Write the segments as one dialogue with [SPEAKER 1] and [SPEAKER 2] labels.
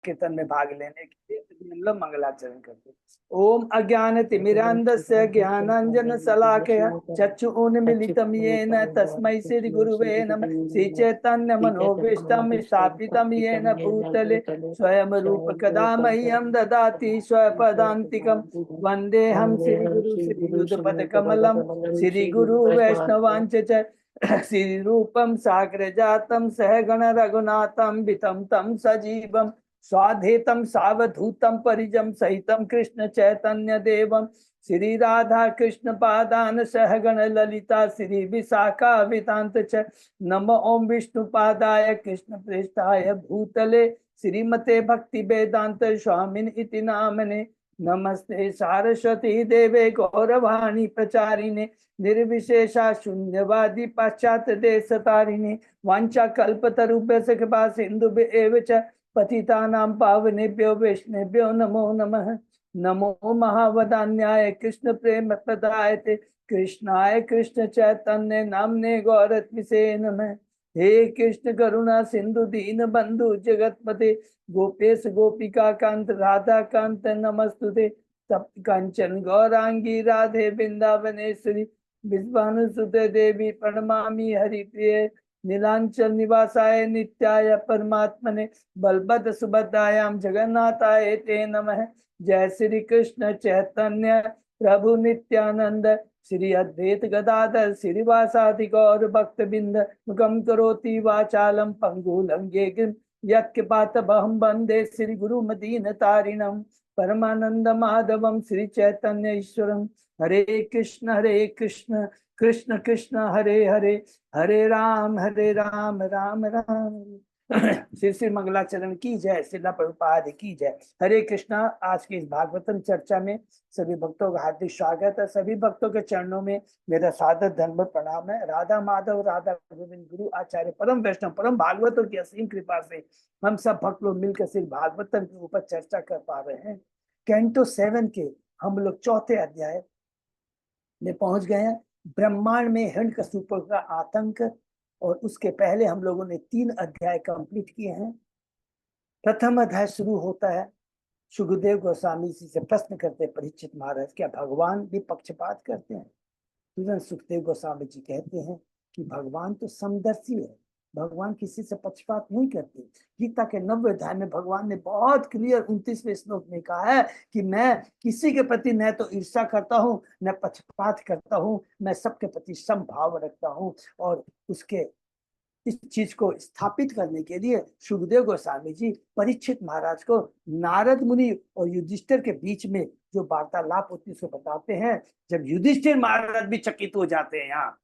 [SPEAKER 1] कीर्तन में भाग लेने के लिए हम लोग मंगलाचरण करते। ओम अज्ञान तिमिरांधस्य ज्ञानांजन शलाकया चक्षुरुन्मीलितं येन तस्मै श्री गुरुवे नमः। श्री चैतन्य मनोभीष्टं स्थापितं येन भूतले स्वयं रूप कदा मह्यं ददाति स्वपदान्तिकं। वन्देऽहं श्री गुरु श्री युगपद कमलं श्री गुरु वैष्णवांच च श्री रूपम साग्र जातम सहगण रघुनाथम वितम तम सजीवम स्वाधेतम सावधूतम परिजम सहितम कृष्ण चैतन्य देवम श्री राधा कृष्ण पादान सहगण ललिता श्री विशाखा वितांत च नम ओम विष्णु पादाय कृष्ण प्रेष्ठाय भूतले श्रीमते भक्ति वेदांत स्वामिन इति नामने। नमस्ते सारस्वती देवे गौरवाणी प्रचारिणे निर्विशेषा शून्यवादी पाश्चात्य देश तारिणे वांछा कल्पतरुभ्यस्य कृपा सिन्धुभ्येव च पतितानां पावनेभ्यो वैष्णवेभ्यो नमो नमः। नमो महावदान्याय कृष्ण प्रेम प्रदायते कृष्णाय कृष्ण चैतन्य नामने गौरत्मिसे नमः। हे कृष्ण करुणा सिंधु दीन बंधु जगतपते गोपेश गोपिका कांत राधा कांत नमस्तुते। तप्त कंचन गौरांगी राधे वृंदावनेश्वरी विश्वानुसुते देवी प्रणमामि हरिप्रिये। नीलांचल निवासाय नित्याय परमात्मने बलभद्र सुभद्रायां जगन्नाथाय ते नमः। जय श्री कृष्ण चैतन्य प्रभु नित्यानंद श्री अद्वैत गदाधर श्रीवासादि गौर भक्त बिंद मुखम करोति वाचालम पंगुलंगे यत्कृपातमहं वंदे श्री गुरु मदीन तारिणम परमानंद माधवम श्री चैतन्य ईश्वरम। हरे कृष्ण कृष्ण कृष्ण हरे हरे हरे राम राम राम श्री श्री मंगलाचरण की जय। श्रीला प्रभुपाद की जय। हरे कृष्णा। आज की इस भागवतम चर्चा में सभी भक्तों का हार्दिक स्वागत है। सभी भक्तों के चरणों में मेरा सादर धर्म प्रणाम है। राधा माधव राधा गोविंद गुरु आचार्य परम वैष्णव परम भागवतों की असीम कृपा से हम सब भक्त लोग मिलकर श्री भागवतम के ऊपर चर्चा कर पा रहे हैं। कैंटो 7 के हम लोग चौथे अध्याय में पहुंच गए हैं। ब्रह्मांड में हिरण्यकशिपु का आतंक, और उसके पहले हम लोगों ने 3 अध्याय कंप्लीट किए हैं। प्रथम अध्याय शुरू होता है, सुखदेव गोस्वामी जी से प्रश्न करते परीक्षित महाराज, क्या भगवान भी पक्षपात करते हैं? तुरंत सुखदेव गोस्वामी जी कहते हैं कि भगवान तो समदर्शी है, भगवान किसी से पक्षपात नहीं करते। गीता के 90 अध्याय में भगवान ने बहुत क्लियर 29वें श्लोक में कहा है कि मैं किसी के प्रति न तो ईर्ष्या करता हूँ न पक्षपात करता हूँ, मैं सबके प्रति समभाव रखता हूँ। और उसके इस चीज को स्थापित करने के लिए सुखदेव गोस्वामी जी परीक्षित महाराज को नारद मुनि और युधिष्ठिर के बीच में जो वार्तालाप होती है उसको बताते हैं। जब युधिष्ठिर महाराज भी चकित हो जाते हैं। यहाँ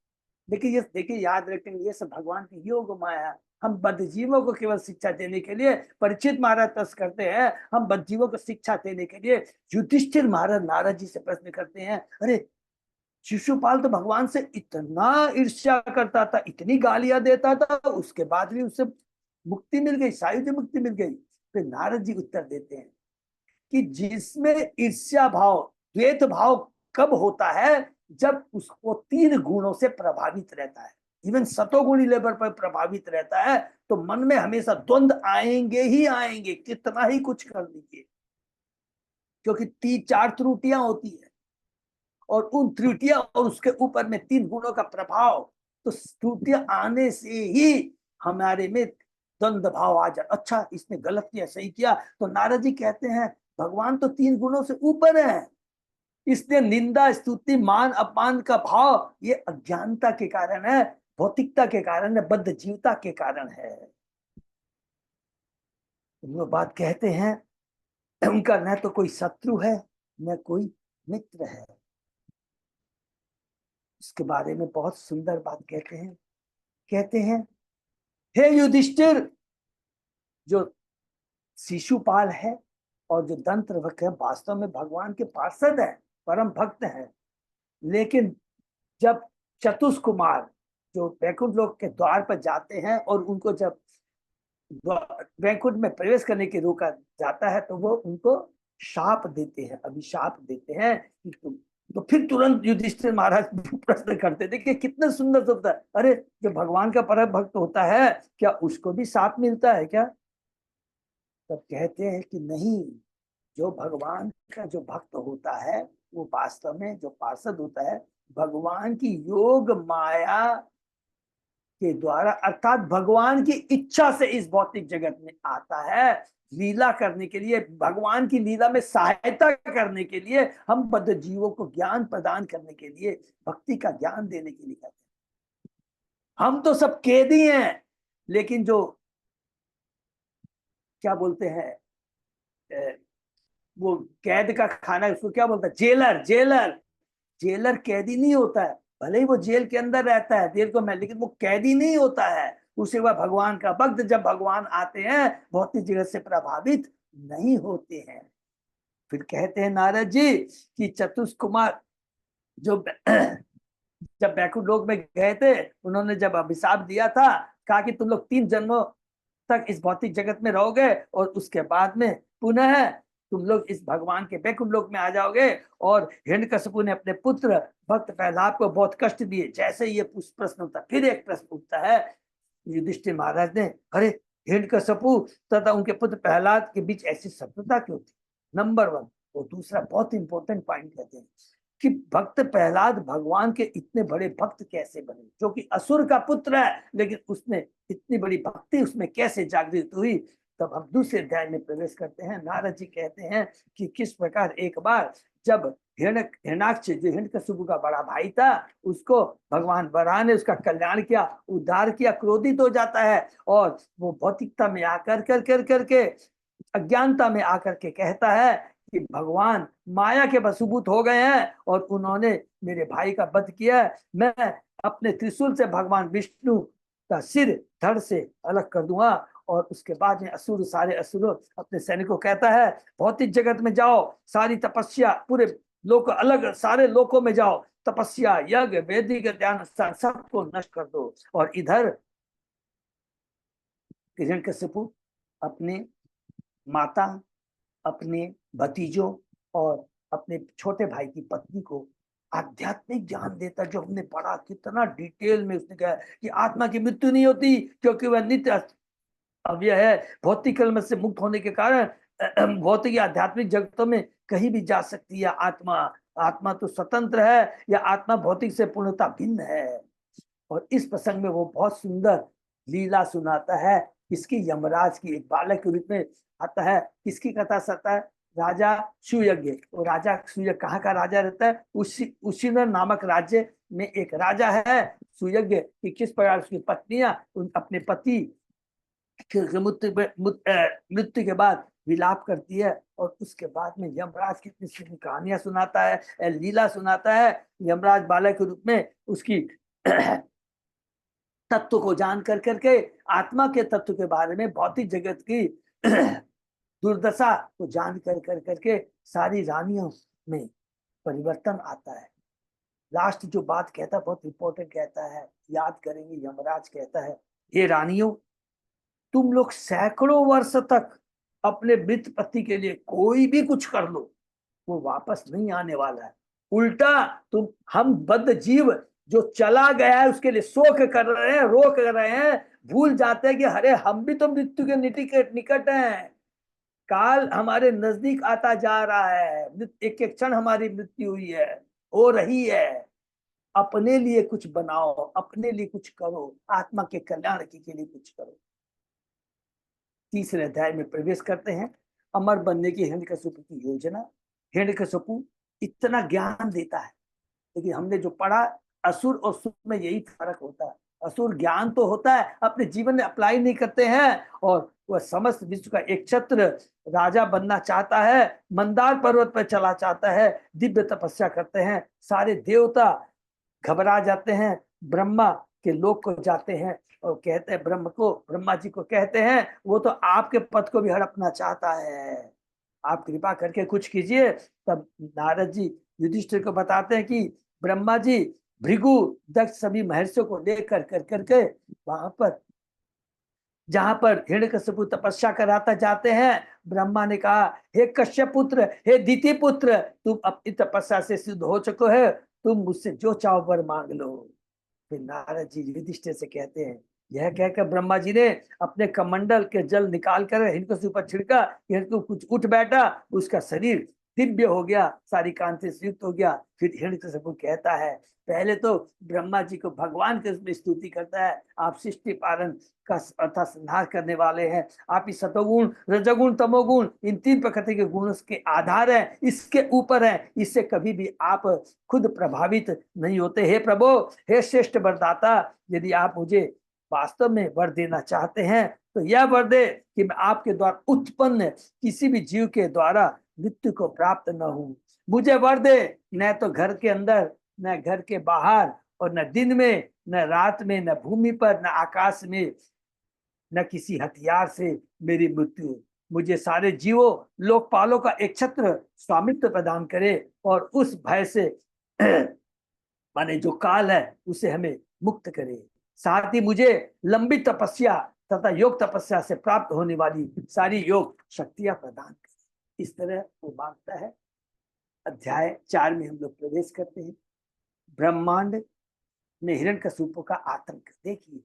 [SPEAKER 1] देखिए याद रखेंगे, ये सब भगवान की योग माया। हम बद्धजीवों को केवल शिक्षा देने के लिए परीक्षित महाराज तर्स करते हैं, हम बद्धजीवों को शिक्षा देने के लिए युधिष्ठिर महाराज नारद जी से प्रश्न करते हैं। अरे शिशुपाल तो भगवान से इतना ईर्ष्या करता था, इतनी गालियां देता था, उसके बाद भी उससे मुक्ति मिल गई, सायुज्य मुक्ति मिल गई। फिर नारद जी उत्तर देते हैं कि जिसमें ईर्ष्या भाव द्वैत भाव कब होता है, जब उसको 3 गुणों से प्रभावित रहता है, इवन सतोगुणी लेवल पर प्रभावित रहता है, तो मन में हमेशा द्वंद्व आएंगे ही आएंगे, कितना ही कुछ कर लीजिए, क्योंकि 3-4 त्रुटियां होती है और उन त्रुटियां और उसके ऊपर में 3 गुणों का प्रभाव, तो त्रुटियां आने से ही हमारे में द्वंद्व भाव आ जाए। अच्छा इसने गलत किया सही किया, तो नारद जी कहते हैं भगवान तो 3 गुणों से ऊपर है, इसलिए निंदा स्तुति मान अपमान का भाव ये अज्ञानता के कारण है, भौतिकता के कारण है, बद्ध जीवता के कारण है। वो बात कहते हैं उनका न तो कोई शत्रु है न कोई मित्र है। इसके बारे में बहुत सुंदर बात कहते हैं हे युधिष्ठिर, जो शिशुपाल है और जो दंत्रवक्र है वास्तव में भगवान के पार्षद है, परम भक्त है। लेकिन जब चतुष्कुमार जो वैकुंठ लोक के द्वार पर जाते हैं और उनको जब वैकुंठ में प्रवेश करने के रोका जाता है, तो वो उनको शाप देते हैं, अभिशाप देते हैं कि तुम, तो फिर तुरंत युधिष्ठिर महाराज प्रश्न करते थे कि कितना सुंदर शब्द है, अरे जो भगवान का परम भक्त होता है क्या उसको भी शाप मिलता है क्या? तब कहते हैं कि नहीं, जो भगवान का जो भक्त होता है वो वास्तव में जो पार्षद होता है भगवान की योग माया के द्वारा, अर्थात भगवान की इच्छा से इस भौतिक जगत में आता है लीला करने के लिए, भगवान की लीला में सहायता करने के लिए, हम बद्ध जीवों को ज्ञान प्रदान करने के लिए, भक्ति का ज्ञान देने के लिए कहते हैं। हम तो सब कैदी हैं, लेकिन जो क्या बोलते हैं वो कैद का खाना, उसको क्या बोलता है, जेलर। जेलर जेलर कैदी नहीं होता है, भले ही वो जेल के अंदर रहता है देर को मैं, लेकिन वो कैदी नहीं होता है। उसे वह भगवान का भक्त, जब भगवान आते हैं भौतिक जगत से प्रभावित नहीं होते हैं। फिर कहते हैं नारद जी कि चतुष कुमार जो जब बैकुंठ लोक में गए थे, उन्होंने जब अभिशाप दिया था, कहा कि तुम लोग 3 जन्मों तक इस भौतिक जगत में रहोगे और उसके बाद में पुनः तुम लोग इस भगवान के बैकुंठ लोक में आ जाओगे। और हिरण्यकशिपु ने अपने पुत्र भक्त प्रहलाद को बहुत कष्ट दिए। जैसे ये प्रश्न उठता, फिर एक प्रश्न उठता है युधिष्ठिर महाराज ने, अरे हिरण्यकशिपु तथा उनके पुत्र प्रहलाद के बीच ऐसी शत्रुता क्यों थी? नंबर 1। और दूसरा बहुत इंपॉर्टेंट पॉइंट कहते हैं कि भक्त प्रहलाद भगवान के इतने बड़े भक्त कैसे बने, जो कि असुर का पुत्र है, लेकिन उसने इतनी बड़ी भक्ति उसमें कैसे जागृत हुई। तब हम दूसरे अध्याय में प्रवेश करते हैं। नारद जी कहते हैं कि किस प्रकार एक बार जब हिरण्याक्ष जो हिरण्यकशिपु का बड़ा भाई था, उसको भगवान वराह ने उसका कल्याण किया, उद्धार किया, क्रोधित हो जाता है और वो भौतिकता में आकर करके अज्ञानता में आकर के कहता है कि भगवान माया के वशीभूत हो गए हैं और उन्होंने मेरे भाई का वध किया है। मैं अपने त्रिशूल से भगवान विष्णु का सिर धड़ से अलग कर दूंगा। और उसके बाद में असुर, सारे असुर अपने सैनिकों कहता है भौतिक जगत में जाओ, सारी तपस्या, पूरे लोक, अलग सारे लोकों में जाओ, तपस्या, यज्ञ, वैदिक ध्यान सबको नष्ट कर दो। और इधर हिरण्यकशिपु अपने माता, अपने भतीजों और अपने छोटे भाई की पत्नी को आध्यात्मिक ज्ञान देता, जो हमने पढ़ा कितना डिटेल में। उसने कहा कि आत्मा की मृत्यु नहीं होती क्योंकि वह नित्य अव्यय है। भौतिक कलम से मुक्त होने के कारण भौतिक या आध्यात्मिक जगतों में कहीं भी जा सकती है आत्मा। आत्मा तो स्वतंत्र है, या आत्मा भौतिक से पूर्णतः भिन्न है। और इस प्रसंग में वो बहुत सुंदर लीला सुनाता है। इसकी यमराज की एक बालक के रूप में आता है। किसकी कथा सता है? राजा सुयज्ञ। वो राजा सुयज्ञ कहाँ का राजा रहता है? उशीनर नामक राज्य में एक राजा है सुयज्ञ, कि किस प्रकार उसकी पत्नियां अपने पति मृत्यु के बाद विलाप करती है। और उसके बाद में यमराज कितनी सी कहानियां सुनाता है, लीला सुनाता है। यमराज बालक के रूप में उसकी तत्व को जान करके, आत्मा के तत्व के बारे में, भौतिक जगत की दुर्दशा को जान करके सारी रानियों में परिवर्तन आता है। लास्ट जो बात कहता है बहुत इंपॉर्टेंट कहता है, याद करेंगे। यमराज कहता है, ये रानियों, तुम लोग सैकड़ों वर्ष तक अपने मृत पति के लिए कोई भी कुछ कर लो, वो वापस नहीं आने वाला है। उल्टा तुम, हम बद्ध जीव जो चला गया है उसके लिए शोक कर रहे हैं, रोक कर रहे हैं, भूल जाते हैं कि अरे हम भी तो मृत्यु के निकट हैं। काल हमारे नजदीक आता जा रहा है, एक एक क्षण हमारी मृत्यु हुई है, हो रही है। अपने लिए कुछ बनाओ, अपने लिए कुछ करो, आत्मा के कल्याण के लिए कुछ करो। तीसरे अध्याय में प्रवेश करते हैं। अमर बनने की हिरण्यकशिपु की योजना। हिरण्यकशिपु इतना ज्ञान देता है, लेकिन हमने जो पढ़ा, असुर और सुर में यही फर्क होता है। असुर ज्ञान तो होता है, अपने जीवन में अप्लाई नहीं करते हैं, और वह समस्त विश्व का एक छत्र राजा बनना चाहता है, मंदार पर्वत पर चला चाहता है, दिव्य तपस्या करते हैं, सारे देवता घबरा जाते हैं, ब्रह्मा के लोक को जाते हैं और कहते हैं ब्रह्मा जी को कहते हैं, वो तो आपके पद को भी हड़पना चाहता है, आप कृपा करके कुछ कीजिए। तब नारद जी युधिष्ठिर को बताते हैं कि ब्रह्मा जी भृगु, दक्ष सभी महर्षियों को लेकर करके वहां पर, जहां पर हिरण्यकशिपु तपस्या कराता जाते हैं, ब्रह्मा ने कहा, हे कश्यप पुत्र, हे दिति पुत्र, तुम अपनी तपस्या से सिद्ध हो चुके हो, तुम मुझसे जो चाहो वर मांग लो। फिर नारद जी युधिष्ठिर से कहते हैं यह कहकर ब्रह्मा जी ने अपने कमंडल के जल निकाल कर हिरण्यकशिपु पर छिड़का। हिरण्यकशिपु कुछ उठ बैठा, उसका शरीर दिव्य हो गया, सारी कांति से युक्त हो गया। फिर हिरण्यकशिपु कहता है, पहले तो ब्रह्मा जी को भगवान के उसमें स्तुति करता है, आप सृष्टि पालन का अर्थात संहार करने वाले हैं, आप इस सतोगुण रजोगुण तमोगुण इन तीन प्रकृति के गुणों के आधार है, इसके ऊपर है, इससे कभी भी आप खुद प्रभावित नहीं होते। हे प्रभु, हे श्रेष्ठ वरदाता, यदि आप मुझे वास्तव में वर देना चाहते हैं तो यह वर दे कि मैं आपके द्वारा उत्पन्न किसी भी जीव के द्वारा मृत्यु को प्राप्त न हूं। मुझे वर दे, न तो घर के अंदर, न घर के बाहर, और न दिन में, न रात में, न भूमि पर, न आकाश में, न किसी हथियार से मेरी मृत्यु। मुझे सारे जीवों लोकपालों का एक छत्र स्वामित्व प्रदान करे और उस भय से माने जो काल है उसे हमें मुक्त करे। साथ ही मुझे लंबी तपस्या तथा योग तपस्या से प्राप्त होने वाली सारी योग शक्तियां प्रदान करे। इस तरह वो मांगता है। अध्याय 4 में हम लोग प्रवेश करते हैं। ब्रह्मांड में हिरण्यकशिपु का आतंक देखिए।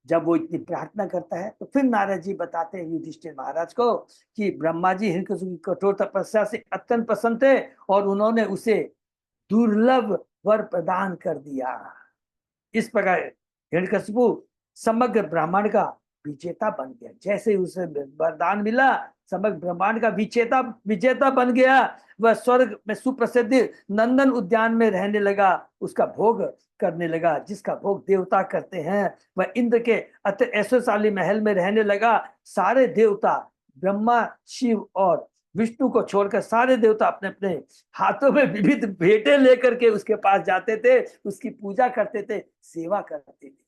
[SPEAKER 1] जब वो इतनी प्रार्थना करता है तो फिर नारद जी बताते हैं युधिष्ठिर महाराज को कि ब्रह्मा जी हिरण्यकशिपु की कठोर तपस्या से अत्यंत प्रसन्न थे और उन्होंने उसे दुर्लभ वर प्रदान कर दिया। इस प्रकार हिरण्यकशिपु समग्र ब्रह्मांड का विजेता बन गया। जैसे ही उसे वरदान मिला, समग्र ब्रह्मांड का विजेता विजेता बन गया। वह स्वर्ग में सुप्रसिद्ध नंदन उद्यान में रहने लगा, उसका भोग करने लगा जिसका भोग देवता करते हैं। वह इंद्र के अति ऐश्वर्यशाली महल में रहने लगा। सारे देवता, ब्रह्मा, शिव और विष्णु को छोड़कर सारे देवता अपने अपने हाथों में विविध भेंटें लेकर के उसके पास जाते थे, उसकी पूजा करते थे, सेवा करते थे।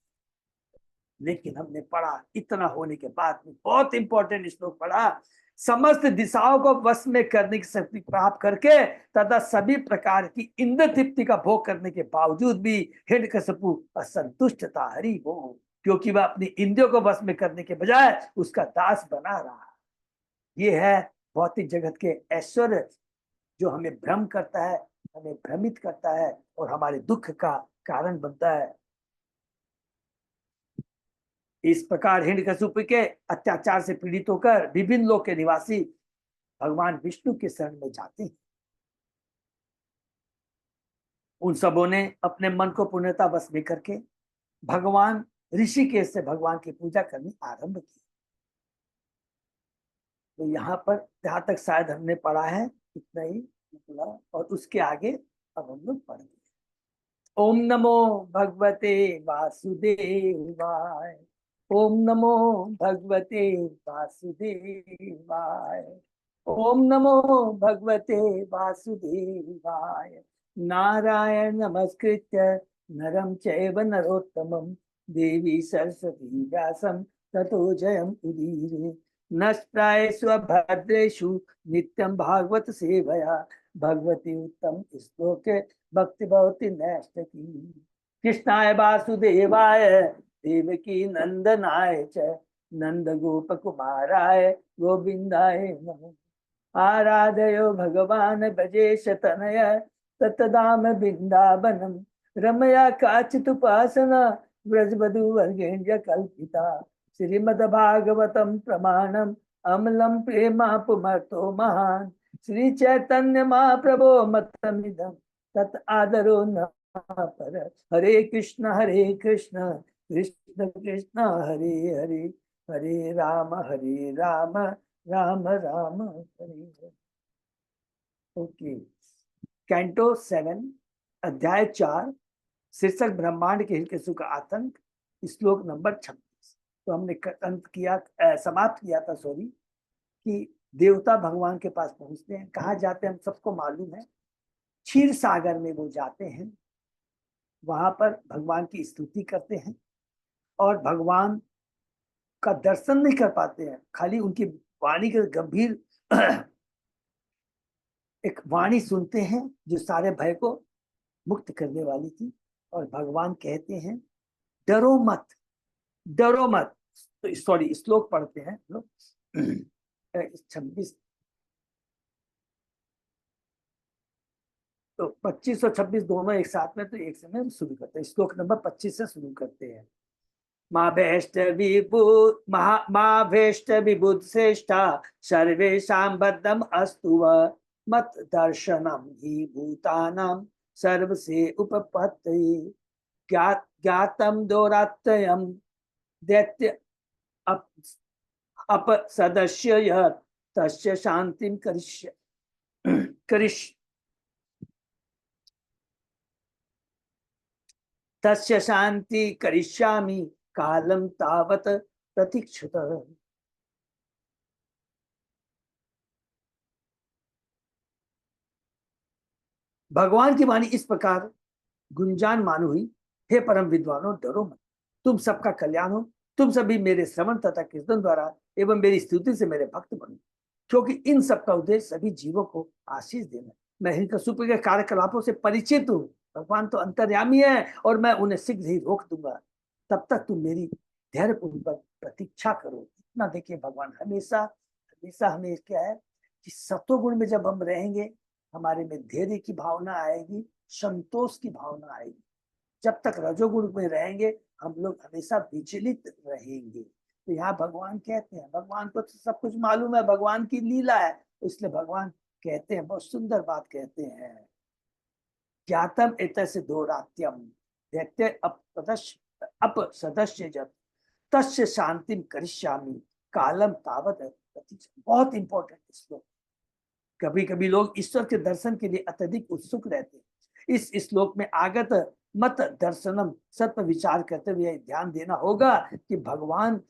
[SPEAKER 1] लेकिन हमने पढ़ा, इतना होने के बाद में बहुत इंपॉर्टेंट श्लोक पढ़ा, समस्त दिशाओं को वश में करने की शक्ति प्राप्त करके तथा सभी प्रकार की इंद्र तृप्ति का भोग करने के बावजूद भी हिरण्यकशिपु असंतुष्ट था। हरि बोल। क्योंकि वह अपनी इंद्रियों को वश में करने के बजाय उसका दास बना रहा। ये है भौतिक जगत के ऐश्वर्य जो हमें भ्रम करता है, हमें भ्रमित करता है और हमारे दुख का कारण बनता है। इस प्रकार हिरण्यकशिपु के अत्याचार से पीड़ित होकर विभिन्न लोक के निवासी भगवान विष्णु के शरण में जाते हैं। उन सबों ने अपने मन को पूर्णता वश में करके भगवान ऋषिकेश से भगवान की पूजा करनी आरंभ की। तो यहाँ पर जहां तक शायद हमने पढ़ा है इतना ही निकला, और उसके आगे अब हम लोग पढ़ेंगे। ओम नमो भगवते वासुदेवाय। ओम नमो भगवते वासुदेवाय। ओम नमो भगवते वासुदेवाय। नारायण नमस्कृत्य नरं चैव नरोत्तमं देवी सरस्वती व्यासं ततो जयम् उदीरये। नष्टायेषु भद्रेषु नित्यं भागवत सेवया भगवती उत्तम श्लोके भक्ति भवति नैष्ठिकी। कृष्णाय वासुदेवाय देवकी नंदनाय च नंद गोप कुमाराय गोविंदाय नमः। आराधयो भगवान भजेश तनय ततदाम बिंदावनम रमया काचिदुपासना व्रजवधु वर्गेण्य कल्पिता। श्रीमद्भागवतम प्रमाणम अमलम प्रेमापुमर्तो महान। श्री चैतन्य महाप्रभो मतमिदं तत् आदरो न पर। हरे कृष्ण कृष्ण कृष्ण हरे हरे, हरे राम राम राम हरे हरे। ओके। कैंटो 7 अध्याय 4 शीर्षक ब्रह्मांड के हिरण्यकशिपु का आतंक, श्लोक नंबर 26। तो हमने अंत किया, समाप्त किया था सॉरी, कि देवता भगवान के पास पहुंचते हैं। कहाँ जाते हैं हम सबको मालूम है, क्षीर सागर में वो जाते हैं। वहां पर भगवान की स्तुति करते हैं और भगवान का दर्शन नहीं कर पाते हैं, खाली उनकी वाणी के गंभीर एक वाणी सुनते हैं जो सारे भय को मुक्त करने वाली थी। और भगवान कहते हैं, डरो मत, डरो मत। तो सॉरी, श्लोक पढ़ते हैं लोग 26। तो 25 और 26 दोनों एक साथ में, तो एक समय हम शुरू करते हैं। श्लोक नंबर 25 से शुरू करते हैं। माँ भेष्ट विभूत माँ भेष्ट विभूत श्रेष्ठा सर्वेषां बद्धम अस्तु व मत दर्शनम ही भूतानां सर्वसे उपपत्ति ज्ञातम दोरात्ययम दैत्य अप अप सदस्य यह तस्य शांतिम करिष्य करिष्य तस्य शांति करिष्यामि कालम तावत प्रतीक्षुत। भगवान की वाणी इस प्रकार गुंजान मानो हुई, हे परम विद्वानों डरो मत, तुम सबका कल्याण हो, तुम सभी मेरे श्रवण तथा कीर्तन द्वारा एवं मेरी स्तुति से मेरे भक्त बनो, क्योंकि इन सब का उद्देश्य सभी जीवों को आशीष देना। मैं हिरण्यकशिपु के कार्यकलापों से परिचित हूँ, भगवान तो अंतर्यामी है और मैं उन्हें शीघ्र ही रोक दूंगा, तब तक तुम मेरी धैर्यपूर्वक प्रतीक्षा करो। इतना देखिए भगवान हमेशा हमेशा हमें क्या है कि सत्वगुण में जब हम रहेंगे हमारे में धैर्य की भावना आएगी, संतोष की भावना आएगी। जब तक रजोगुण में रहेंगे हम लोग हमेशा विचलित रहेंगे। तो यहाँ भगवान कहते हैं, भगवान को तो सब कुछ मालूम है, भगवान की लीला है, इसलिए भगवान कहते हैं, बहुत सुंदर बात कहते हैं, ज्ञातम एतस्य दोरात्यम दैत्य अप सदस्य जब तस्य शांतिम करिष्यामि कालम तावत। बहुत इंपॉर्टेंट श्लोक। कभी कभी लोग ईश्वर के दर्शन के लिए अत्यधिक उत्सुक रहते हैं। इस श्लोक में आगत मत दर्शनम सत्य विचार करते हुए ध्यान देना होगा कि भगवान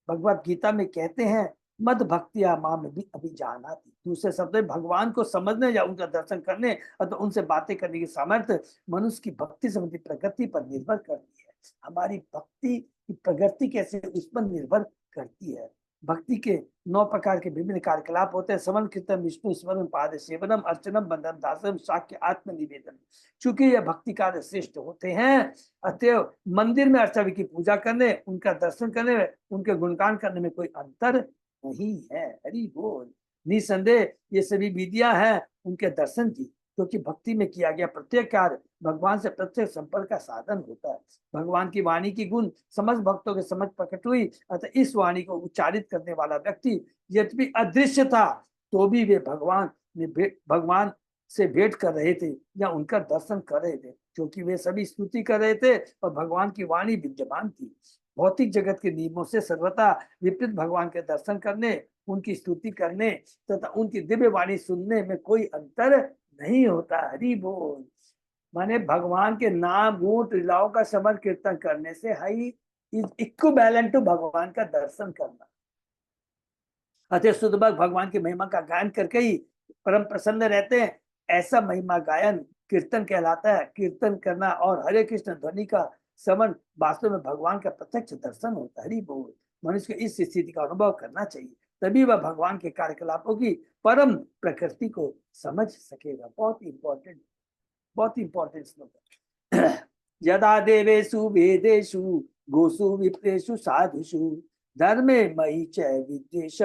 [SPEAKER 1] भगवत गीता में कहते हैं मद भक्तिया मां में भी अभी जाना थी। दूसरे शब्द में भगवान को समझने या उनका दर्शन करने अथवा उनसे बातें करने की सामर्थ्य मनुष्य की भक्ति संबंधी प्रगति पर निर्भर करती है। हमारी भक्ति की प्रगति कैसे उस पर निर्भर करती है। भक्ति के 9 प्रकार के विभिन्न कार्यकलाप होते हैं, समन कीर्तन विष्णु स्मरण पाद सेवनम अर्चनम बंधन दासम शाक्य आत्मनिवेदन। चूंकि यह भक्ति कार्य श्रेष्ठ होते हैं अतएव मंदिर में अर्चा की पूजा करने, उनका दर्शन करने में, उनके गुणगान करने में कोई अंतर नहीं है। हरि बोल। निसंदेह ये सभी विधियां हैं उनके दर्शन की, क्योंकि भक्ति में किया गया प्रत्येक कार्य भगवान से प्रत्येक संपर्क का साधन होता है। भगवान की वाणी की गुण समस्त भक्तों के समझ प्रकट हुई, अतः इस वाणी को उच्चारित करने वाला व्यक्ति यद्यपि अदृश्य था तो भी वे भगवान से भेंट कर रहे थे या उनका दर्शन कर रहे थे, क्योंकि वे सभी स्तुति कर रहे थे और भगवान की वाणी विद्यमान थी। भौतिक जगत के नियमों से सर्वथा विपरीत भगवान के दर्शन करने, उनकी स्तुति करने तथा उनकी दिव्य वाणी सुनने में कोई अंतर नहीं होता। हरि बोल। माने भगवान के नाम गुण लीलाओं का समर कीर्तन करने से हाई इज इक्विवेलेंट टू भगवान का दर्शन करना। अतः शुद्ध भक्त भगवान की महिमा का गायन करके ही परम प्रसन्न रहते हैं। ऐसा महिमा गायन कीर्तन कहलाता है। कीर्तन करना और हरे कृष्ण ध्वनि का श्रवण वास्तव में भगवान का प्रत्यक्ष दर्शन होता है। हरि बोल। मनुष्य को इस स्थिति का अनुभव करना चाहिए, तभी वह भगवान के कार्यकलापों की परम प्रकृति को समझ सकेगा। बहुत इंपॉर्टेंट श्लोक है। यदा देवेषु वेदेषु गोसु विप्रेषु साधुषु धर्मे मयि च विद्वेष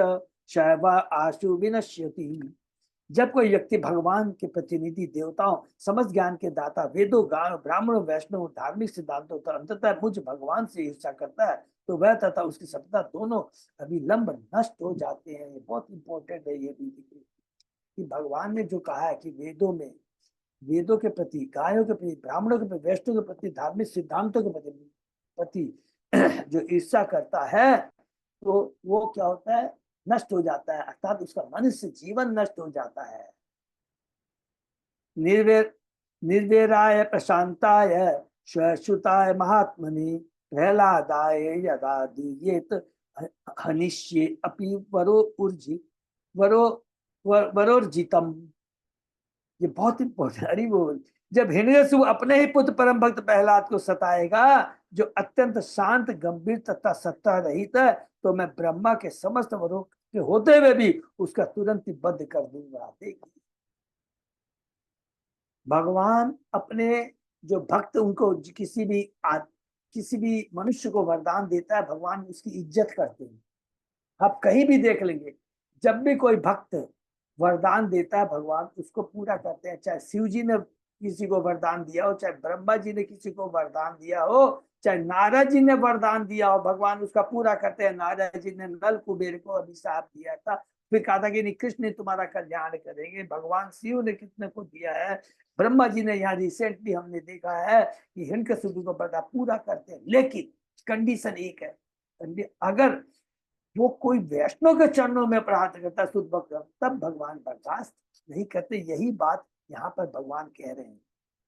[SPEAKER 1] शैव आशु विनश्यति। जब कोई व्यक्ति भगवान के प्रतिनिधि देवताओं समस्त ज्ञान के दाता वेदों गान ब्राह्मणों वैष्णव धार्मिक सिद्धांतों तथा अंततः मुझ भगवान से ईर्षा करता है तो वह तथा उसकी सभ्यता दोनों अभिलंब नष्ट हो जाते हैं। ये बहुत इंपॉर्टेंट है ये भी कि भगवान ने जो कहा है कि वेदों के प्रति, गायों के प्रति, ब्राह्मणों के प्रति, वैष्णव के प्रति, धार्मिक सिद्धांतों के प्रति जो ईर्षा करता है तो वो क्या होता है, नष्ट हो जाता है, अर्थात उसका मनुष्य जीवन नष्ट हो जाता है। निर्वेराय प्रशांताय श्रुताय महात्मने प्रहलादाय यदा दीयेत हनिष्ये अपि वरोर्जितम। ये बहुत इंपॉर्टेंट। हरि बोल। जब हिरण्यकशिपु अपने ही पुत्र परम भक्त प्रहलाद को सताएगा जो अत्यंत शांत गंभीर तथा सत्ता रहित है तो मैं ब्रह्मा के समस्त वरों के होते हुए भी उसका तुरंत ही बद्ध कर दूंगा। देखिए भगवान अपने जो भक्त उनको किसी भी मनुष्य को वरदान देता है भगवान उसकी इज्जत करते हैं। आप कहीं भी देख लेंगे जब भी कोई भक्त वरदान देता है भगवान उसको पूरा करते हैं। चाहे शिव जी ने किसी को वरदान दिया हो, चाहे ब्रह्मा जी ने किसी को वरदान दिया हो, चाहे नारद जी ने वरदान दिया हो, भगवान उसका पूरा करते हैं। नारद जी ने नल कुबेर को अभिशाप दिया था, फिर कहा था कि नहीं कृष्ण तुम्हारा कल्याण करेंगे। भगवान शिव ने कितने को दिया है। ब्रह्मा जी ने यहाँ रिसेंटली हमने देखा है कि हिरण्यकशिपु को वरदान पूरा करते हैं, लेकिन कंडीशन एक है, अगर वो कोई वैष्णव के चरणों में प्रार्थना करता है शुद्ध भक्त, तब भगवान बर्दाश्त नहीं करते। यही बात यहाँ पर भगवान कह रहे हैं।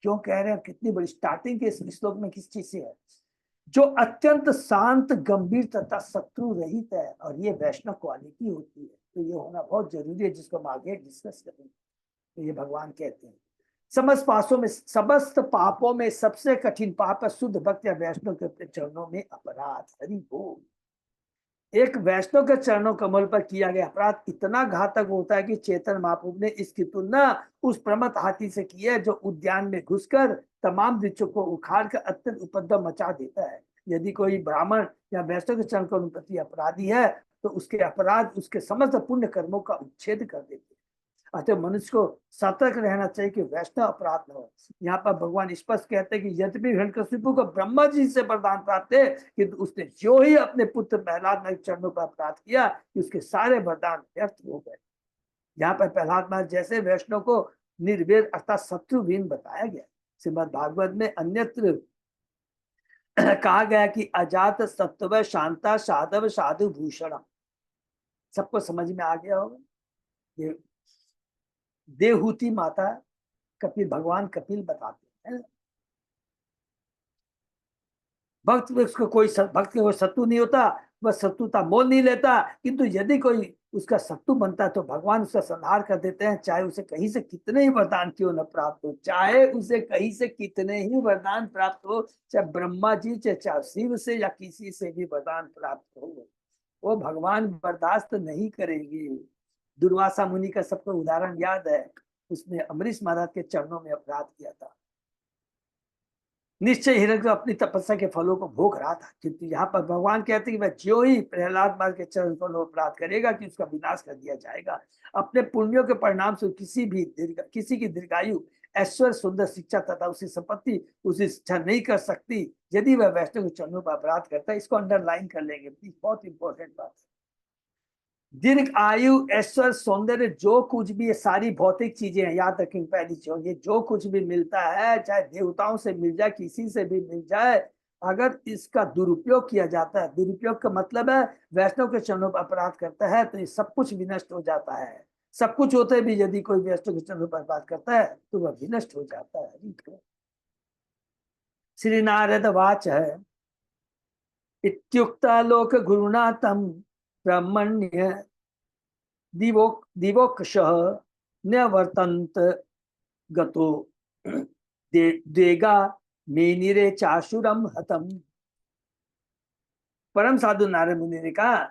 [SPEAKER 1] क्यों कह रहे हैं, कितनी बड़ी स्टार्टिंग के इस श्लोक में किस चीज से है, जो अत्यंत शांत गंभीर तथा शत्रु रहित है, और ये वैष्णव क्वालिटी होती है। तो ये होना बहुत जरूरी है, जिसको हम आगे डिस्कस करेंगे। तो ये भगवान कहते हैं समस्त पापों में सबसे कठिन पाप है शुद्ध भक्त या वैष्णव के चरणों में अपराध। हरि बोल। एक वैष्णव के चरणों कमल पर किया गया अपराध इतना घातक होता है कि चैतन्य महाप्रभु ने इसकी तुलना उस प्रमथ हाथी से की है, जो उद्यान में घुसकर तमाम वृक्षों को उखाड़ कर अत्यंत उपद्रव मचा देता है। यदि कोई ब्राह्मण या वैष्णव के चरण के प्रति अपराधी है, तो उसके अपराध उसके समस्त पुण्य कर्मों का उच्छेद कर देते हैं। अतः मनुष्य को सतर्क रहना चाहिए कि वैष्णव अपराध न हो। यहाँ पर भगवान स्पष्ट कहते हैं कि यद्यपि हिरण्यकशिपु को ब्रह्मा जी से वरदान प्राप्त है, किंतु उसने जो ही अपने पुत्र प्रहलाद के चरणों पर अपराध किया कि उसके सारे वरदान व्यर्थ हो गए। यहाँ पर प्रहलाद महाराज जैसे वैष्णव को निर्वेद अर्थात शत्रुहीन बताया गया। श्रीमद् भागवत में अन्यत्र कहा गया कि अजात सत्व शांता साधव साधु भूषण। सबको समझ में आ गया होगा। देवहूति माता कपिल, भगवान कपिल बताते हैं, भक्त उसको कोई भक्त कोई शत्रु नहीं होता, वह शत्रुता मोल नहीं लेता, किंतु यदि कोई उसका शत्रु बनता है तो भगवान उसका संहार कर देते हैं, चाहे उसे कहीं से कितने ही वरदान क्यों न प्राप्त हो। चाहे उसे कहीं से कितने ही वरदान प्राप्त हो, चाहे ब्रह्मा जी चाहे शिव से या किसी से भी वरदान प्राप्त हो, वो भगवान बर्दाश्त नहीं करेंगे। दुर्वासा मुनि का सबको उदाहरण याद है, उसने अमरीश महाराज के चरणों में अपराध किया था। निश्चय हिरण्य अपनी तपस्या के फलों को भोग रहा था, किंतु यहाँ पर भगवान कहते हैं कि वह जो ही प्रहलाद महाराज के चरण फलों अपराध करेगा कि उसका विनाश कर दिया जाएगा। अपने पुण्यों के परिणाम से किसी की दीर्घायु, ऐश्वर्य, सुंदर शिक्षा तथा उसकी संपत्ति उसे इच्छा नहीं कर सकती यदि वह वैष्णव के चरणों पर अपराध करता है। इसको अंडरलाइन कर लेंगे, बहुत इंपॉर्टेंट बात है। दीर्घ आयु, ऐश्वर्य, सौंदर्य, जो कुछ भी ये सारी भौतिक चीजें हैं, याद रखेंगे पहली चीज, ये जो कुछ भी मिलता है, चाहे देवताओं से मिल जाए, किसी से भी मिल जाए, अगर इसका दुरुपयोग किया जाता है, दुरुपयोग का मतलब है वैष्णव के चरणों पर अपराध करता है, तो ये सब कुछ विनष्ट हो जाता है। सब कुछ होते भी यदि कोई वैष्णव के चरणों पर अपराध करता है तो वह विनष्ट हो जाता है। श्री नारद वाच है इत्युक्ता लोक गुरुना तम ब्रह्मण्य दिवोक्षः न्यवर्तन्त गतो देगा मेनिरे चाशुरम हतम। परम साधु नारद मुनि ने कहा,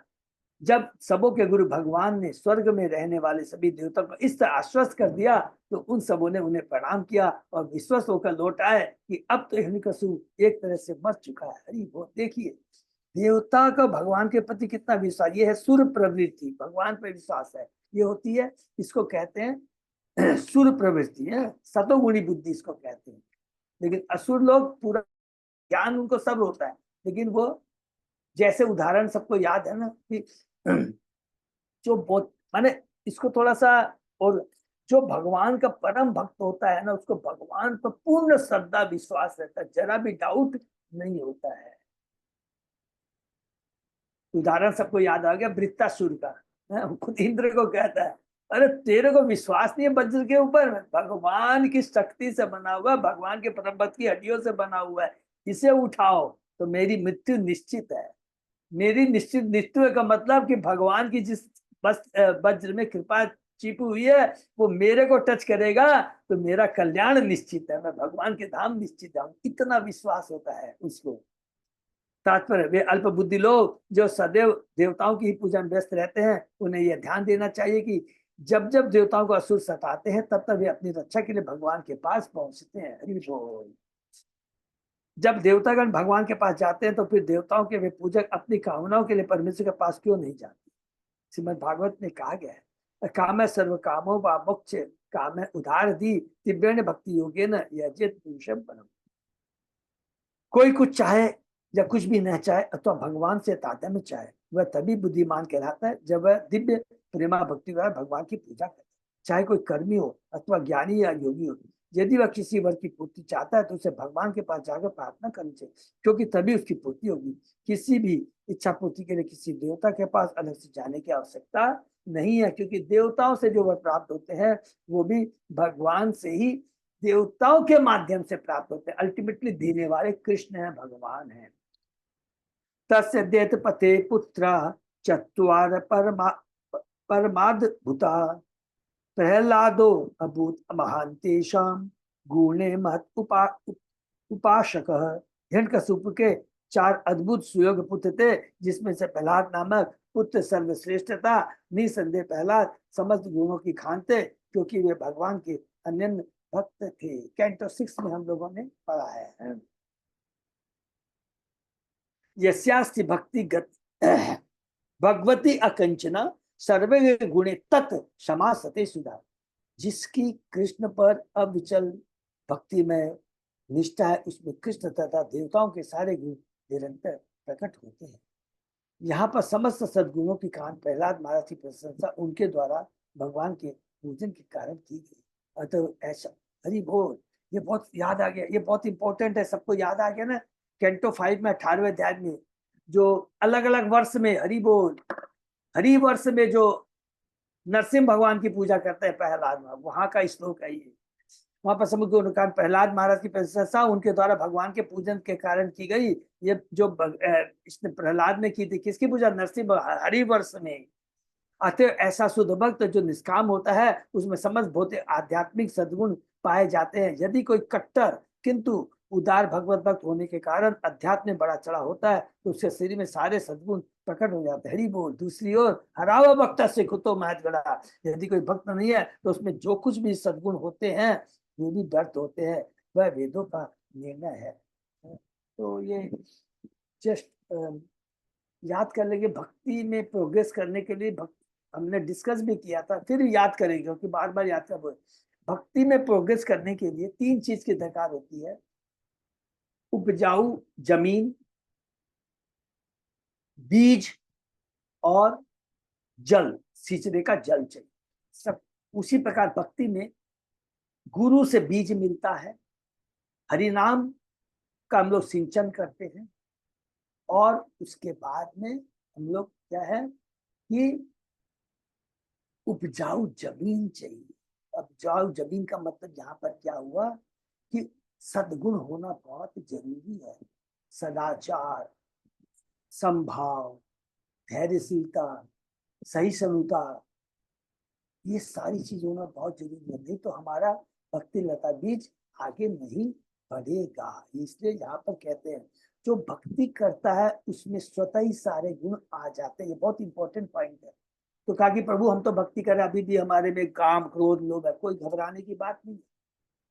[SPEAKER 1] जब सबों के गुरु भगवान ने स्वर्ग में रहने वाले सभी देवताओं को इस तरह आश्वस्त कर दिया, तो उन सबों ने उन्हें प्रणाम किया और विश्वास होकर लौट आए कि अब तो हिरण्यकशिपु एक तरह से मर चुका है। हरि बोल। देखिए देवता का भगवान के प्रति कितना विश्वास, ये है सुर प्रवृत्ति, भगवान पर विश्वास है, ये होती है, इसको कहते हैं सुर प्रवृत्ति है, सतोगुणी बुद्धि इसको कहते हैं। लेकिन असुर लोग पूरा ज्ञान उनको सब होता है, लेकिन वो जैसे उदाहरण सबको याद है ना कि जो बहुत माने इसको थोड़ा सा, और जो भगवान का परम भक्त होता है ना, उसको भगवान पर पूर्ण श्रद्धा विश्वास रहता है, जरा भी डाउट नहीं होता है। उदाहरण सबको याद आ गया वृत्तासुर का, खुद इंद्र को कहता है, अरे तेरे को विश्वास नहीं है वज्र के ऊपर, भगवान की शक्ति से बना हुआ, भगवान के परम भक्त की हड्डियों से बना हुआ है, इसे उठाओ तो मेरी मृत्यु निश्चित है। मेरी निश्चित मृत्यु का मतलब कि भगवान की जिस वज्र में कृपा छिपी हुई है, वो मेरे को टच करेगा तो मेरा कल्याण निश्चित है, मैं भगवान के धाम निश्चित जाऊं, इतना विश्वास होता है उसको। तात्पर्य वे अल्प बुद्धि लोग जो सदैव देवताओं की ही पूजा में व्यस्त रहते हैं, उन्हें यह ध्यान देना चाहिए कि जब जब देवताओं को असुर सताते हैं, तब तब वे अपनी रक्षा के लिए भगवान के पास पहुंचते हैं। हरि बोल। जब देवतागण भगवान के पास जाते हैं, तो फिर देवताओं के वे पूजक अपनी कामनाओं के लिए परमेश्वर के पास क्यों नहीं जाते। श्रीमद् भागवत में कहा गया है, काम सर्व कामो व मोक्ष काम उधार दी दिव्य भक्ति योगे न यजित पुरुषम परम। कोई कुछ चाहे या कुछ भी न चाहे अथवा भगवान से तादात्म्य चाहे, वह तभी बुद्धिमान कहलाता है जब वह दिव्य प्रेमा भक्ति द्वारा भगवान की पूजा करे, चाहे कोई कर्मी हो अथवा ज्ञानी या योगी हो। यदि वह किसी वर की पूर्ति चाहता है तो उसे भगवान के पास जाकर प्रार्थना करनी चाहिए, क्योंकि तभी उसकी पूर्ति होगी। किसी भी इच्छा पूर्ति के लिए किसी देवता के पास अलग से जाने की आवश्यकता नहीं है, क्योंकि देवताओं से जो वर प्राप्त होते हैं वो भी भगवान से ही, देवताओं के माध्यम से प्राप्त होते हैं। अल्टीमेटली देने वाले कृष्ण है, भगवान है। तस्य देत पते पुत्र चत्वार परमाद्भुता प्रहलादो अभूत महांतेषाम गुणे महत उपासक। हिरण्यकशिपु के 4 अद्भुत सुयोग पुत्र थे, जिसमें से प्रहलाद नामक पुत्र सर्वश्रेष्ठ था। निसंदेह प्रहलाद समस्त गुणों की खान थे, क्योंकि वे भगवान के अनन्य भक्त थे। कैंटो 6 में हम लोगों ने पढ़ा है। यस्यास्ति भक्ति भगवती अकंचना सर्वे गुणे तत् समासते सुधा। जिसकी कृष्ण पर अविचल भक्ति में निष्ठा है, उसमें कृष्ण तथा देवताओं के सारे गुण निरंतर प्रकट होते हैं। यहाँ पर समस्त सद्गुणों की खान प्रहलाद महाराज की प्रशंसा उनके द्वारा भगवान के पूजन के कारण की गई। अतः ऐसा हरि बोल, ये बहुत याद आ गया, ये बहुत इंपॉर्टेंट है, सबको याद आ गया ना। कैंटो 5 में 18वें अध्याय में जो अलग अलग वर्ष में हरि बोल, हरि वर्ष में जो नरसिंह भगवान की पूजा करते हैं प्रहलाद, वहां का श्लोक है ये। वहां पर समुद्र कारण प्रहलाद महाराज की प्रशंसा उनके द्वारा भगवान के पूजन के कारण की गई। ये जो इसने प्रहलाद ने की थी, किसकी पूजा? नरसिंह हरि वर्ष में। अतः ऐसा शुद्ध भक्त जो निष्काम होता है, उसमें समस्त भौतिक आध्यात्मिक सद्गुण पाए जाते हैं। यदि कोई कट्टर किंतु उदार भगवत भक्त होने के कारण अध्यात्म में बड़ा चढ़ा होता है, तो उसके शरीर में सारे सद्गुण प्रकट हो जाते हैं। हरि बोल। दूसरी ओर हरावा भक्त से कुतो महत गड़ा, यदि कोई भक्त नहीं है तो उसमें जो कुछ भी सद्गुण होते हैं वो भी व्यर्थ होते हैं, वह वेदों का निर्णय है। तो ये जस्ट याद कर लेंगे, भक्ति में प्रोग्रेस करने के लिए हमने डिस्कस भी किया था, फिर याद करेंगे क्योंकि बार बार याद कर। भक्ति में प्रोग्रेस करने के लिए 3 चीज की दरकार होती है: उपजाऊ जमीन, बीज और जल, सिंचने का जल चाहिए। सब उसी प्रकार भक्ति में गुरु से बीज मिलता है, हरिनाम का हम लोग सिंचन करते हैं, और उसके बाद में हम लोग क्या है कि उपजाऊ जमीन चाहिए। उपजाऊ जमीन का मतलब यहाँ पर क्या हुआ कि सद्गुण होना बहुत जरूरी है। सदाचार, संभाव, धैर्यशीलता, सहिष्णुता, ये सारी चीज होना बहुत जरूरी है, नहीं तो हमारा भक्ति लता बीज आगे नहीं बढ़ेगा। इसलिए यहाँ पर कहते हैं जो भक्ति करता है उसमें स्वतः ही सारे गुण आ जाते हैं। ये बहुत इंपॉर्टेंट पॉइंट है। तो कहा कि प्रभु हम तो भक्ति कर रहे, अभी भी हमारे में काम क्रोध लोभ है, कोई घबराने की बात नहीं।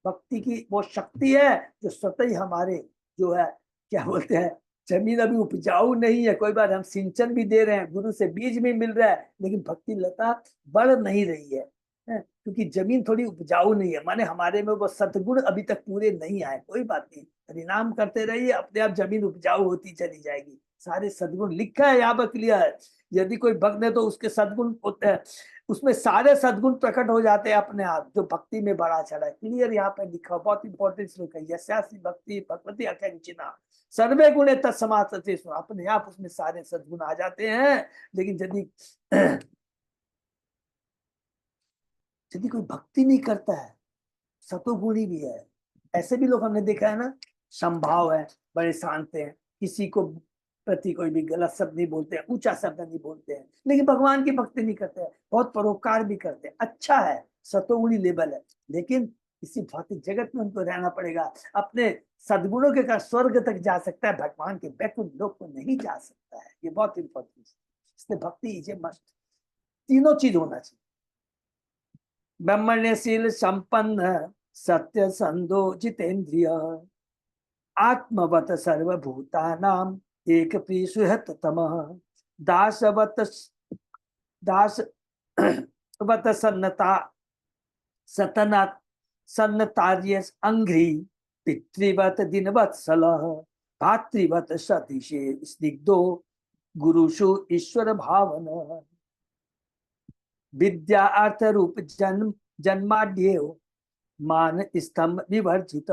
[SPEAKER 1] भक्ति की वो शक्ति है जो स्वतः ही हमारे जो है क्या बोलते हैं, जमीन अभी उपजाऊ नहीं है, कोई बात हम सिंचन भी दे रहे हैं, गुरु से बीज भी मिल रहा है, लेकिन भक्ति लता बढ़ नहीं रही है, क्योंकि जमीन थोड़ी उपजाऊ नहीं है, माने हमारे में वो सद्गुण अभी तक पूरे नहीं आए। कोई बात नहीं, परिणाम करते रहिए, अपने आप जमीन उपजाऊ होती चली जाएगी। सारे सद्गुण लिखा है यहाँ पर, क्लियर है। यदि कोई भक्त है तो उसके सद्गुण होते हैं, उसमें सारे सद्गुण प्रकट हो जाते हैं अपने आप, जो भक्ति में बड़ा चढ़ा है। क्लियर यहाँ पे लिखा, बहुत इंपॉर्टेंट श्लोक है। यस्यासि भक्ति भगवती अकिंचना सर्वे गुणे तत्समासते, अपने आप उसमें सारे सद्गुण आ जाते हैं। लेकिन यदि यदि कोई भक्ति नहीं करता है, सतोगुणी भी है, ऐसे भी लोग हमने देखा है ना, संभाव है, बड़े शांत हैं, किसी को प्रति कोई भी गलत शब्द नहीं बोलते हैं, ऊंचा शब्द नहीं बोलते हैं, लेकिन भगवान की भक्ति नहीं करते हैं, बहुत परोपकार भी करते हैं। अच्छा है, सतोगुणी लेवल है, लेकिन इसी भौतिक जगत में उनको रहना पड़ेगा। अपने सद्गुणों के कारण स्वर्ग तक जा सकता है, भगवान के बैकुंठ लोक को नहीं जा सकता है। ये बहुत इंपॉर्टेंट है। इसलिए भक्ति इज ए मस्ट, तीनों चीज होना चाहिए। ब्रह्मण्यशील संपन्न, सत्य संदो जितेंद्रिय, आत्मवत सर्वभूतानाम एक प्रियसुहत तमः, दासवत दासवत सन्नता सतना सन्नतार्य अंघ्रि, पितृवत दिनवत्सल, भातृवत सतीशे स्निग्धो गुरुषु ईश्वर भावन विद्या अर्थ रूप जन्म जन्माद्यो मान स्तंभ विवर्जित।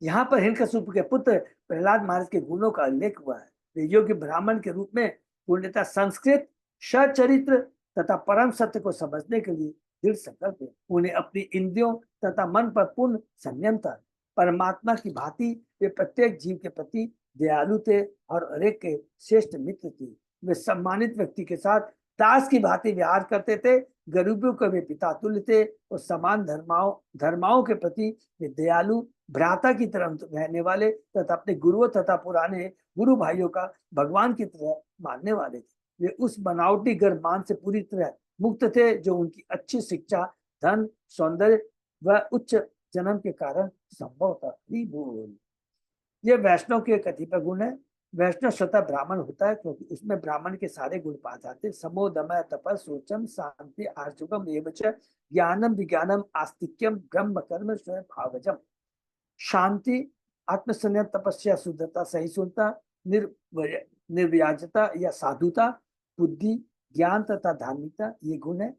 [SPEAKER 1] यहाँ पर हिरण्यकशिपु के पुत्र प्रहलाद महाराज के गुणों का उल्लेख हुआ है। वे योग्य ब्राह्मण के रूप में पूर्णतः संस्कृत सचरित्र तथा परम सत्य को समझने के लिए दृढ़ संकल्प है। उन्हें अपनी इंद्रियों तथा मन पर पूर्ण संयम था। परमात्मा की भांति वे प्रत्येक जीव के प्रति दयालु थे और हर एक के श्रेष्ठ मित्र थे। वे सम्मानित व्यक्ति के साथ दास की भांति व्यवहार करते थे। गरीबों के वे पिता तुल्य थे और समान धर्माओं के प्रति वे दयालु भ्राता की तरह रहने वाले तथा अपने गुरुओं तथा पुराने गुरु भाइयों का भगवान की तरह मानने वाले थे। वे उस बनावटी गर्मान से पूरी तरह मुक्त थे जो उनकी अच्छी शिक्षा, धन, सौंदर्य व उच्च जन्म के कारण संभव था। ये वैष्णव के कतिपय गुण है। वैष्णव स्वतः ब्राह्मण होता है क्योंकि उसमें ब्राह्मण के सारे गुण पाए जाते हैं। समो दमय तपः शौचम शांति आर्जवम एवच ज्ञानम विज्ञानम आस्तिक्यम ब्रह्म कर्म स्वयं भावजम। शांति, आत्मसंयम, तपस्या, शुद्धता, सहिष्णुता, निर्व्याजता या साधुता, बुद्धि, ज्ञान तथा धार्मिकता ये गुण है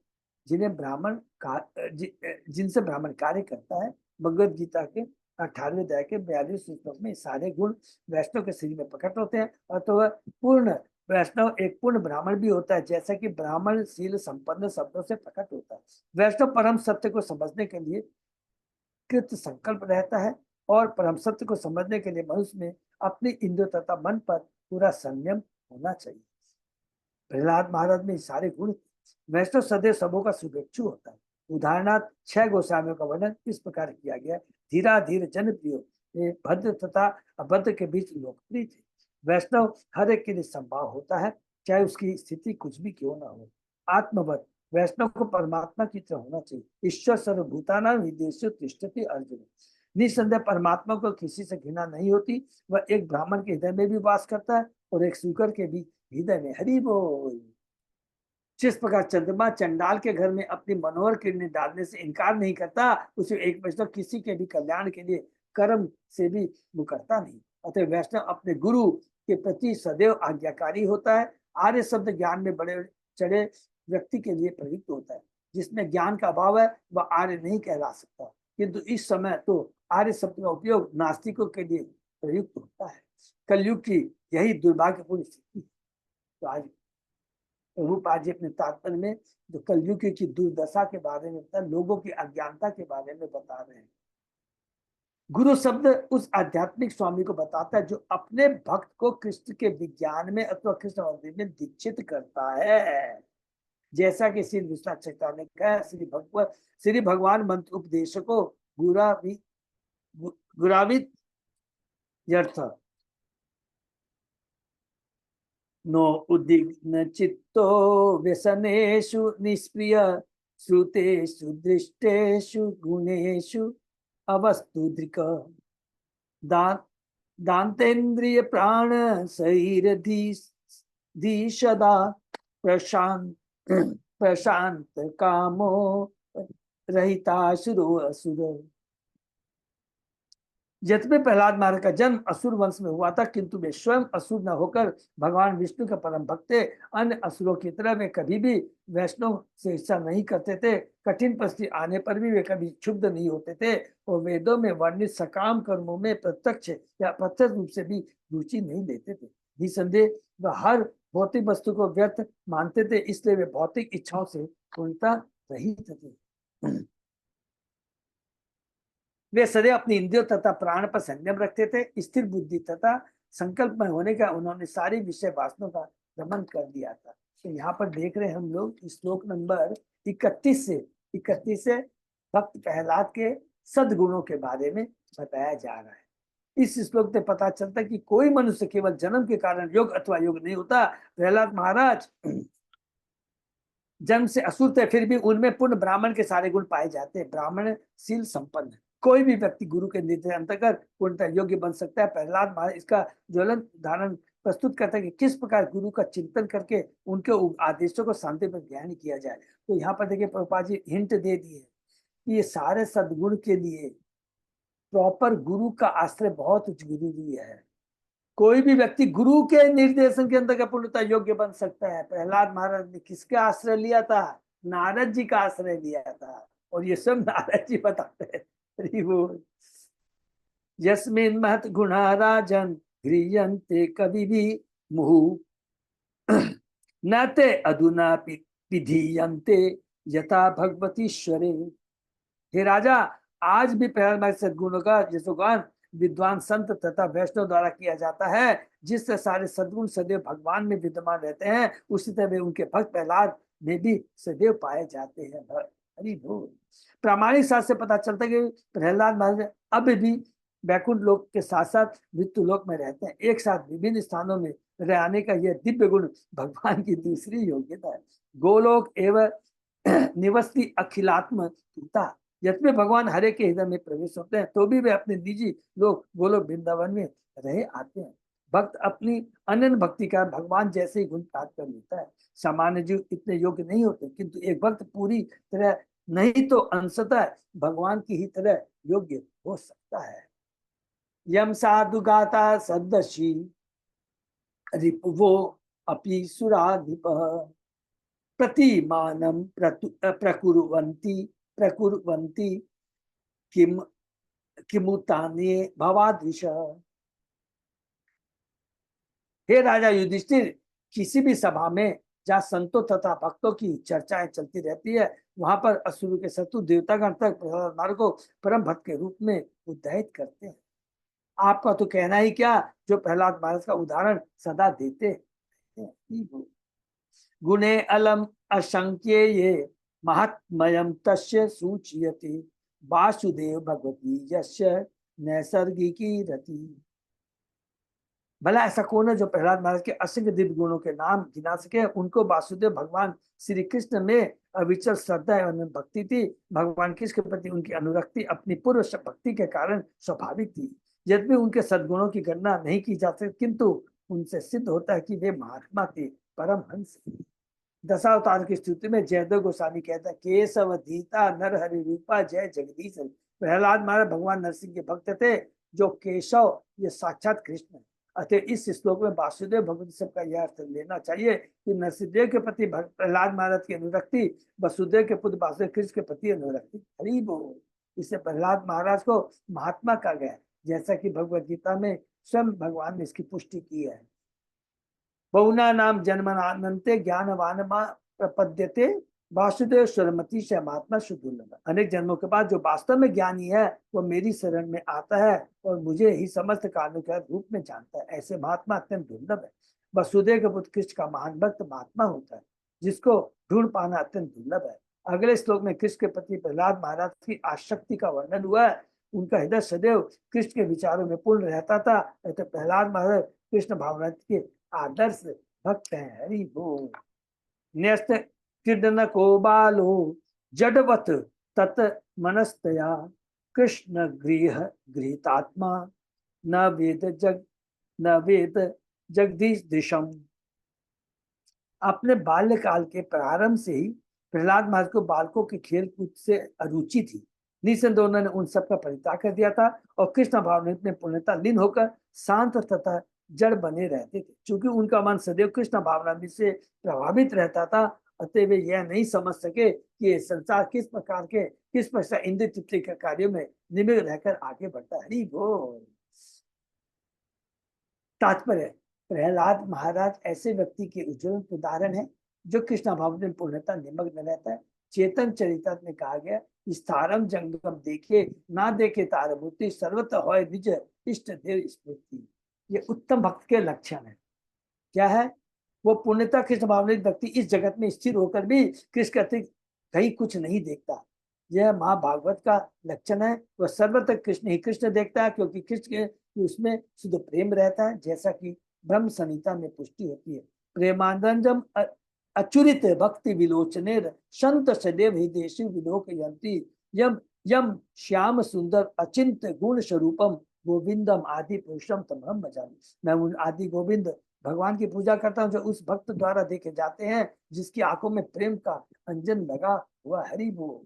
[SPEAKER 1] जिनसे ब्राह्मण कार्य करता है। भगवद गीता के 18वें अध्याय के 42 श्लोक में सारे गुण वैष्णव के शरीर में प्रकट होते हैं और तो वह पूर्ण वैष्णव एक पूर्ण ब्राह्मण भी होता है, जैसा कि ब्राह्मण शील संपन्न शब्दों से प्रकट होता है। वैष्णव परम सत्य को समझने के लिए कृत संकल्प रहता है और परम सत्य को समझने के लिए मनुष्य में अपनी इंद्रियों तथा मन पर पूरा संयम होना चाहिए। प्रहलाद महाराज में सारे गुण। वैष्णव सदैव सबों का शुभेच्छु होता है। उदाहरणार्थ 6 गोस्वामियों का वर्णन इस प्रकार किया गया। धीरा धीर जनप्रिय, भद्र तथा अभद्र के बीच लोकप्रिय थे। वैष्णव हर एक के लिए संभाव होता है, चाहे उसकी स्थिति कुछ भी क्यों ना हो। आत्मवत, वैष्णव को परमात्मा की तरह होना चाहिए। ईश्वर सर्वभूतानां हृदयेषु तिष्ठति अर्जुन। निसंदेह परमात्मा को किसी से घृणा नहीं होती। वह एक ब्राह्मण के हृदय में भी वास करता है और एक शूकर के भी हृदय में। हरि बोल। जिस प्रकार चंद्रमा चंडाल के घर में अपनी मनोहर किरणें डालने से इनकार नहीं करता, उसे एक वैष्णव किसी के भी कल्याण के लिए कर्म से भी मुकरता नहीं। अतः वैष्णव अपने गुरु के प्रति सदैव आज्ञाकारी होता है। आर्य शब्द ज्ञान में बड़े चढ़े व्यक्ति के लिए प्रयुक्त होता है। जिसमें ज्ञान का अभाव है वह आर्य नहीं कहला सकता, किंतु इस समय तो आर्य शब्द का उपयोग नास्तिकों के लिए प्रयुक्त होता है। कलयुग की यही दुर्भाग्यपूर्ण स्थिति। तो आज प्रभुपाद जी अपने तात्पर्य में जो कलयुग की दुर्दशा के बारे में बता, लोगों की अज्ञानता के बारे में बता रहे हैं। गुरु शब्द उस आध्यात्मिक स्वामी को बताता है जो अपने भक्त को कृष्ण के विज्ञान में अथवा कृष्ण मंदिर में दीक्षित करता है। जैसा कि श्री विश्वनाथ चैतन्य ने कहा, श्री भगवान मंत्र उपदेशको गुरावित यर्थ नो उद्विग्न चित्तो व्यसनेषु निष्प्रिय श्रुतेषु दृष्टेषु गुणेषु अवस्तुद्रिक दान्तेन्द्रिय प्राण शरीर धी सदा प्रशांत कामो रहितासुरो असुर। यद्यपि प्रहलाद महाराज का जन्म असुर वंश में हुआ था, किंतु वे स्वयं असुर न होकर भगवान विष्णु के परम भक्त थे। अन्य असुरों की तरह वे कभी भी वैष्णव से इच्छा नहीं करते थे। कठिन परिस्थिति आने पर भी वे कभी क्षुब्ध नहीं होते थे और वेदों में वर्णित सकाम कर्मों में प्रत्यक्ष या प्रत्यक्ष रूप से भी रुचि नहीं लेते थे। निसंदेह वह हर भौतिक वस्तु को व्यर्थ मानते थे, इसलिए वे भौतिक इच्छाओं से पूर्णतः रहित थे। वे सदैव अपनी इंद्रियों तथा प्राण पर संयम रखते थे। स्थिर बुद्धि तथा संकल्प में होने का उन्होंने सारी विषय वासनाओं का दमन कर दिया था। तो यहाँ पर देख रहे हैं हम लोग श्लोक नंबर 31 से भक्त प्रहलाद के सद्गुणों के बारे में बताया जा रहा है। इस श्लोक से पता चलता है कि कोई मनुष्य केवल जन्म के कारण योग अथवा योग नहीं होता। प्रहलाद महाराज जन्म से असुर थे, फिर भी उनमें पूर्ण ब्राह्मण के सारे गुण पाए जाते हैं। ब्राह्मण शील संपन्न, कोई भी व्यक्ति गुरु के निर्देश अंतर्गत पूर्णतः योग्य बन सकता है। प्रहलाद महाराज इसका ज्वलंत उदाहरण प्रस्तुत करता है कि किस प्रकार गुरु का चिंतन करके उनके आदेशों को शांति पर ध्यान किया जाए। तो यहाँ पर देखिए प्रभुपाद जी हिंट दे दिए कि ये सारे सद्गुण के लिए प्रॉपर गुरु का आश्रय बहुत जरूरी है। कोई भी व्यक्ति गुरु के निर्देशन के अंदर पूर्णता योग्य बन सकता है। प्रहलाद महाराज ने किसका आश्रय लिया था? नारद जी का आश्रय लिया था, और ये सब नारद जी बताते हैं। हरि बोल। यस्मिन् महत गुणा राजन गृह्यन्ते कवि भी मुहु न ते अधुना विधीयन्ते यथा भगवतीश्वरे। हे राजा, आज भी प्रहलाद सद्गुणों का यशोगान विद्वान संत तथा वैष्णव द्वारा किया जाता है। जिससे सारे सद्गुण सदैव भगवान में विद्यमान रहते हैं, उसी तरह उनके भक्त प्रहलाद में भी सदैव पाए जाते हैं। हरि बोल। प्रामाणिक शास्त्र से पता चलता है कि प्रहलाद महाराज अब भी वैकुंठ लोक के साथ साथ मृत्यु लोक में रहते हैं। एक साथ विभिन्न स्थानों में रहने का यह दिव्य गुण भगवान की दूसरी योग्यता है। गोलोक एवं निवस्ती अखिलात्म पिता। यद्यपि भगवान हरे के हृदय में प्रवेश होते हैं, तो भी वे अपने निजी लोग गोलोक वृंदावन में रहे आते हैं। भक्त अपनी अनन्य भक्ति का भगवान जैसे ही गुण प्राप्त कर लेता है। सामान्य जीव इतने योग्य नहीं होते, किंतु एक भक्त पूरी तरह नहीं तो अंशतः भगवान की ही तरह योग्य हो सकता है। यम साधु गाता सदशी रिपुवो अपि सुराधिप प्रतिमानम प्रकुर्वन्ति किम किमुताने भवाद्विष। हे राजा युधिष्ठिर, किसी भी सभा में जहाँ संतों तथा भक्तों की चर्चाएं चलती रहती है, वहां पर असुर के शत्रु देवतागण तक प्रहलाद महाराज को परम भक्त के रूप में उद्धारित करते हैं। आपका तो कहना ही क्या, जो प्रहलाद महाराज का उदाहरण सदा देते हैं। गुणे अलम अशंक्य ये महात्मयम तस्य सूचयति वासुदेव भगवती यस्य नैसर्गिकी रति। भला ऐसा कौन है जो प्रहलाद महाराज के असंख्य दिव्य गुणों के नाम गिना सके? उनको वासुदेव भगवान श्री कृष्ण में अविचल श्रद्धा एवं भक्ति थी। भगवान कृष्ण के प्रति उनकी अनुरक्ति अपनी पूर्व भक्ति के कारण स्वाभाविक थी। यद्यपि उनके सद्गुणों की गणना नहीं की जा सकती, किंतु उनसे सिद्ध होता है कि वे महात्मा थे, परम हंस। दशावतार की स्थिति में जयदेव गोस्वामी कहता है, केशव धीता नर हरि रूपा जय जगदीश। प्रहलाद महाराज भगवान नरसिंह के भक्त थे। जो केशव ये साक्षात कृष्ण है। अतः इस श्लोक में वासुदेव भगवती सबका यह अर्थ लेना चाहिए कि नरसिंहदेव के प्रति प्रहलाद महाराज की अनुरक्ति, वसुदेव के पुत्र वासुदेव कृष्ण के प्रति अनुरक्ति। हरि बोल। इससे प्रहलाद महाराज को महात्मा कहा गया, जैसा कि भगवद गीता में स्वयं भगवान ने इसकी पुष्टि की है। बहुना नाम जन्मनानंते ज्ञानवान प्रपद्यते वासुदेव स्वरमति से महात्मा शुद्धुल्लभ। अनेक जन्मों के बाद जो वास्तव में ज्ञानी है, वो मेरी शरण में आता है और मुझे ही समस्त कारणों के रूप में जानता है। ऐसे महात्मा अत्यंत दुर्लभ है। वसुदेव के पुत्र कृष्ण का महान भक्त महात्मा होता है, जिसको ढूंढ पाना अत्यंत दुर्लभ है। अगले श्लोक में कृष्ण के प्रति प्रहलाद महाराज की आसक्ति का वर्णन हुआ है। उनका हृदय सदैव कृष्ण के विचारों में पूर्ण रहता था। तो प्रहलाद महाराज कृष्ण भावना के आदर्श भक्त हैं। हरि बोल। न्यस्त किर्दन को बालो जडवत तत मनस्तया कृष्ण गृह गृहीतात्मा न वेद जगदीश दिशम। अपने बाल्यकाल के प्रारंभ से ही प्रहलाद महाराज को बालकों के खेल कूद से अरुचि थी। निसंदेह उन्होंने उन सब का परित्याग कर दिया था और कृष्ण भावना में पूर्णता लीन होकर शांत तथा जड़ बने रहते थे। चूंकि उनका मन सदैव कृष्ण भावना से प्रभावित रहता था, अतः वे यह नहीं समझ सके कि संसार किस प्रकार इंद्रिय तृप्ति के कार्यों में निमित्त रहकर आगे बढ़ता है। बोल। तात्पर्य, प्रहलाद महाराज ऐसे व्यक्ति के उज्ज्वल उदाहरण है जो कृष्ण भाव में पूर्णता निमग्न रहता है। चेतन चरित्र में कहा गया, स्थारम जंगम देखे ना देखे तारभूति सर्वत्र होय निज इष्ट देव स्मृति। ये उत्तम भक्त के लक्षण है। क्या है वो? पूर्णता कृष्ण भावनिक व्यक्ति इस जगत में स्थिर होकर भी कृष्ण के अतिरिक्त कहीं कुछ नहीं देखता। यह महाभागवत का लक्षण है। वह सर्वत्र कृष्ण ही कृष्ण देखता है, क्योंकि कृष्ण के उसमें शुद्ध प्रेम रहता है, जैसा कि ब्रह्म संहिता में पुष्टि होती है। प्रेमानंदम अचुरित भक्ति विलोचने संत सदैव ही देशी विलोक यंती यम यम श्याम सुंदर अचिंत गुण स्वरूपम गोविंदम आदि पुरुषम तमहम भजामि। मैं उन आदि गोविंद भगवान की पूजा करता हूँ जो उस भक्त द्वारा देखे जाते हैं, जिसकी आंखों में प्रेम का अंजन लगा हुआ। हरि बोल।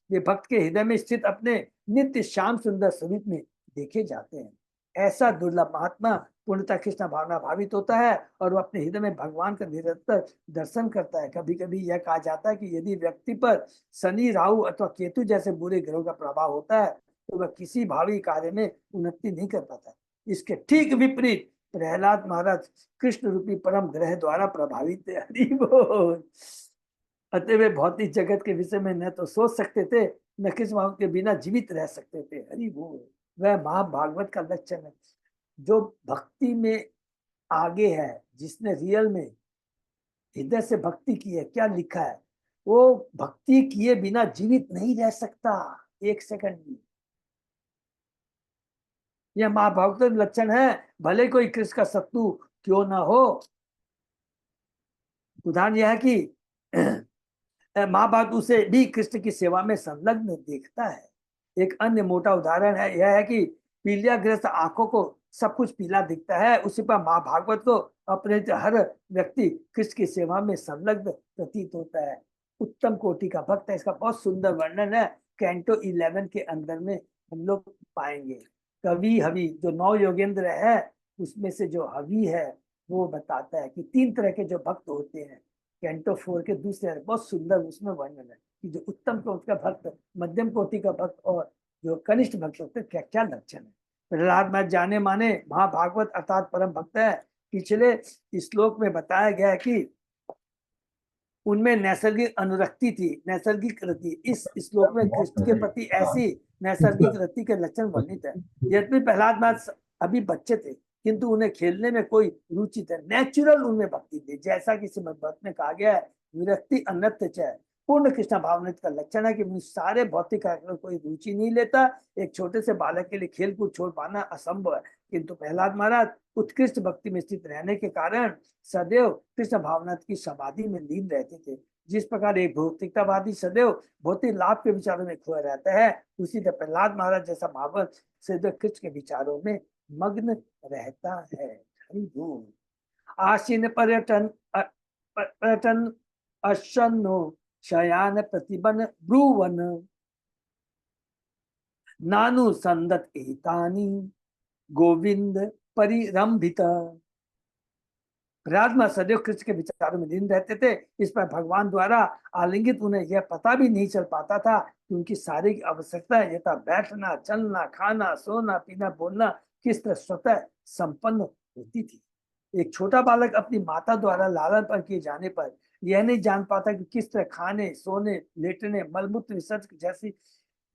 [SPEAKER 1] वे भक्त के हृदय में स्थित अपने नित्य श्याम सुंदर स्वरूप में देखे जाते हैं। ऐसा दुर्लभ महात्मा पूर्णतः कृष्ण भावना भावित होता है और वो अपने हृदय में भगवान का निरंतर दर्शन करता है। कभी कभी यह कहा जाता है कि यदि व्यक्ति पर शनि, राहु अथवा केतु जैसे बुरे ग्रहों का प्रभाव होता है तो वह किसी भावी कार्य में उन्नति नहीं कर पाता। इसके ठीक विपरीत प्रहलाद महाराज कृष्ण रूपी परम ग्रह द्वारा प्रभावित है। हरि बोल। अतः वे भौतिक जगत के विषय में न तो सोच सकते थे, न कृष्ण भाव के बिना जीवित रह सकते थे। हरि बोल। वह महाभागवत का लक्षण है। जो भक्ति में आगे है, जिसने रियल में हृदय से भक्ति की है, क्या लिखा है, वो भक्ति किए बिना जीवित नहीं रह सकता एक सेकंड भी। यह महाभागवत लक्षण है। भले कोई कृष्ण का शत्रु क्यों ना हो। उदाहरण यह है कि महाभारत उसे भी कृष्ण की सेवा में संलग्न देखता है। एक अन्य मोटा उदाहरण है यह है कि पीलियाग्रस्त आंखों को सब कुछ पीला दिखता है, उसी पर महाभागवत को अपने हर व्यक्ति कृष्ण की सेवा में संलग्न प्रतीत होता है। उत्तम कोटि का भक्त है। इसका बहुत सुंदर वर्णन है कैंटो 11 के अंदर में हम लोग पाएंगे। कवि हवि जो 9 योगेंद्र है उसमें से जो हवि है वो बताता है कि 3 तरह के जो भक्त होते हैं। कैंटो 4 के दूसरे बहुत सुंदर उसमें वर्णन है कि जो उत्तम कोटि का भक्त, मध्यम कोटि का भक्त और जो कनिष्ठ भक्त होते हैं क्या क्या लक्षण है। प्रहलाद में जाने माने महाभागवत अर्थात परम भक्त है। पिछले श्लोक में बताया गया है कि उनमें नैसर्गिक अनुरक्ति थी, नैसर्गिक रति। इस श्लोक में कृष्ण के प्रति ऐसी नैसर्गिक रति के लक्षण वर्णित है। यद्यपि प्रहलाद महाराज अभी बच्चे थे किंतु उन्हें खेलने में कोई रुचि थी, नेचुरल उनमें भक्ति थी। जैसा कि श्रीमद् भागवत में कहा गया है, विरक्ति अन्यत्र च। पूर्ण कृष्ण भावनामृत का लक्षण है कि सारे भौतिक कार्यक्रम कोई रुचि नहीं लेता। एक छोटे से बालक के लिए खेल कूद छोड़ पाना असंभव है, किंतु प्रहलाद महाराज उत्कृष्ट भक्ति में स्थित रहने के कारण सदैव कृष्ण भावना की समाधि में लीन रहते थे। जिस प्रकार एक भौतिकतावादी सदैव भौतिक लाभ के विचारों में खोया रहता है, उसी तरह प्रहलाद महाराज जैसा भावक सदैव कृष्ण के विचारों में मग्न रहता है। हरि बोल। आसीन पर्यटन पर्यटन अशनो शयान प्रतिबन ब्रुवन नानु संदत एतानी गोविंद परिरंभित। प्रहलाद महाराज सदैव कृष्ण के विचारों में लीन रहते थे। इस पर भगवान द्वारा आलिंगित उन्हें यह पता भी नहीं चल पाता था कि उनकी शारीरिक आवश्यकता यथा बैठना, चलना, खाना, सोना, पीना, बोलना किस तरह स्वतः संपन्न होती थी। एक छोटा बालक अपनी माता द्वारा लालन पालन किए जाने पर यह नहीं जान पाता कि किस तरह खाने, सोने, लेटने, मलमूत्र विसर्जन जैसी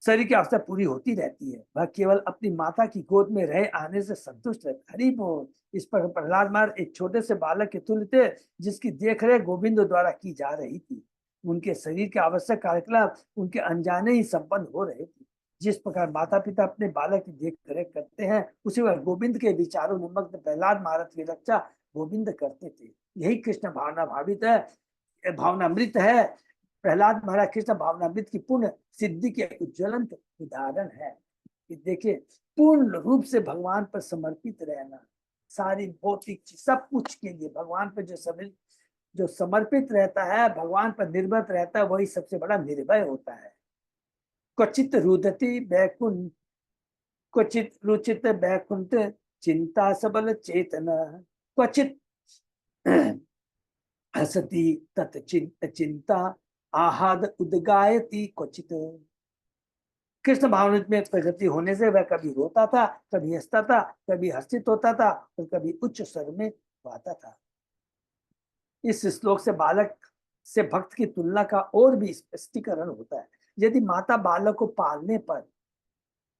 [SPEAKER 1] शरीर की आवश्यकता पूरी होती रहती है। वह केवल अपनी माता की गोद में रह आने से संतुष्ट रहता। हरि बोल। इस पर प्रहलाद महाराज एक छोटे से बालक के तुल्य थे जिसकी देखरेख गोविंद द्वारा की जा रही थी। उनके शरीर के आवश्यक कार्यक्रम उनके अनजाने ही संपन्न हो रहे थे। जिस प्रकार माता पिता अपने बालक की देख रेख करते हैं, उसी वह गोविंद के विचारों में मग्न प्रहलाद महाराज की रक्षा गोविंद करते थे। यही कृष्ण भावना भावित है, भावनामृत है। प्रहलाद महाराज कृष्ण भावनामृत की पूर्ण सिद्धि के उज्ज्वलंत उदाहरण है कि देखिए पूर्ण रूप से भगवान पर समर्पित रहना, सारी भौतिक चीज सब कुछ के लिए भगवान पर जो समर्पित रहता है, भगवान पर निर्भर रहता है, वही सबसे बड़ा निर्भय होता है। क्वचित रुदति बैकुंठ, क्वचित रुचित बैकुंठ चिंता सबल चेतन, क्वचित हसती तत् चिंता आहाद उदगायती क्वचित। कृष्ण भावनामृत में प्रगति होने से वह कभी रोता था, कभी हंसता था, कभी हर्षित होता था और कभी उच्च स्वर में गाता था। इस श्लोक से बालक से भक्त की तुलना का और भी स्पष्टीकरण होता है। यदि माता बालक को पालने पर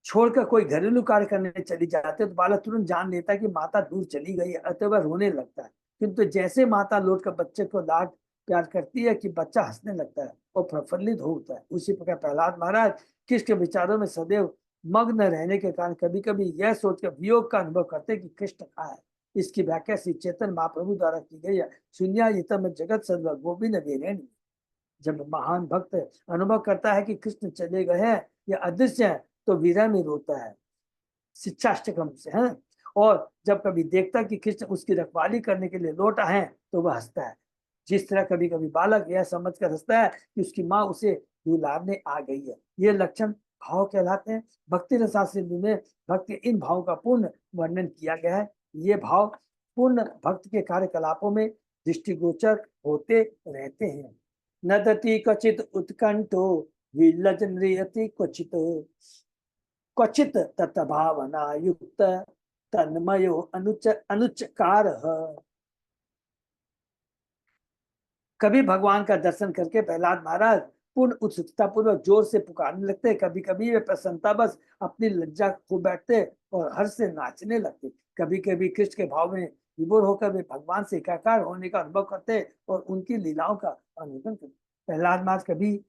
[SPEAKER 1] छोड़कर कोई घरेलू कार्य करने चली जाती है तो बालक तुरंत जान लेता है कि माता दूर चली गई है, अतः वह रोने लगता है। किंतु जैसे माता लौटकर बच्चे को लाड प्यार करती है कि बच्चा हंसने लगता है और प्रफुल्लित हो उठता है। उसी प्रकार प्रहलाद महाराज कृष्ण के विचारों में सदैव मग्न रहने के कारण कभी कभी यह सोचकर वियोग का अनुभव करते कि कृष्ण कहाँ है। इसकी व्याख्या श्री चैतन्य महाप्रभु द्वारा की गई है। शून्यायितम जगत सर्व गोविंद वीरेण। जब महान भक्त अनुभव करता है कि कृष्ण चले गए हैं या अदृश्य है तो विरह में रोता है, शिक्षाष्टकम से है। और जब कभी देखता है कि कृष्ण उसकी रखवाली करने के लिए लौटा है तो वह हंसता है। जिस तरह कभी कभी बालक यह समझ कर हंसता है कि उसकी माँ उसे दुलारने आ गई है। ये लक्षण भाव कहलाते हैं। भक्ति रसा सिंधु में भक्ति इन भावों का पूर्ण वर्णन किया गया है। ये भाव पूर्ण भक्त के कार्यकलापों में दृष्टिगोचर होते रहते हैं। नदति क्वचित उत्कंठो विलज नृयति क्वचित क्वचित तत्भावना युक्त तन्मयो अनुचकार। कभी भगवान का दर्शन करके प्रहलाद महाराज पूर्ण उत्सुकता पूर्वक जोर से पुकारने लगते। कभी कभी वे प्रसन्नता बस अपनी लज्जा खो बैठते और हर्ष से नाचने लगते। कभी कभी कृष्ण के भाव में विभोर होकर वे भगवान से एकाकार होने का अनुभव करते और उनकी लीलाओं का अनुभव करते। प्रहलाद महाराज कभी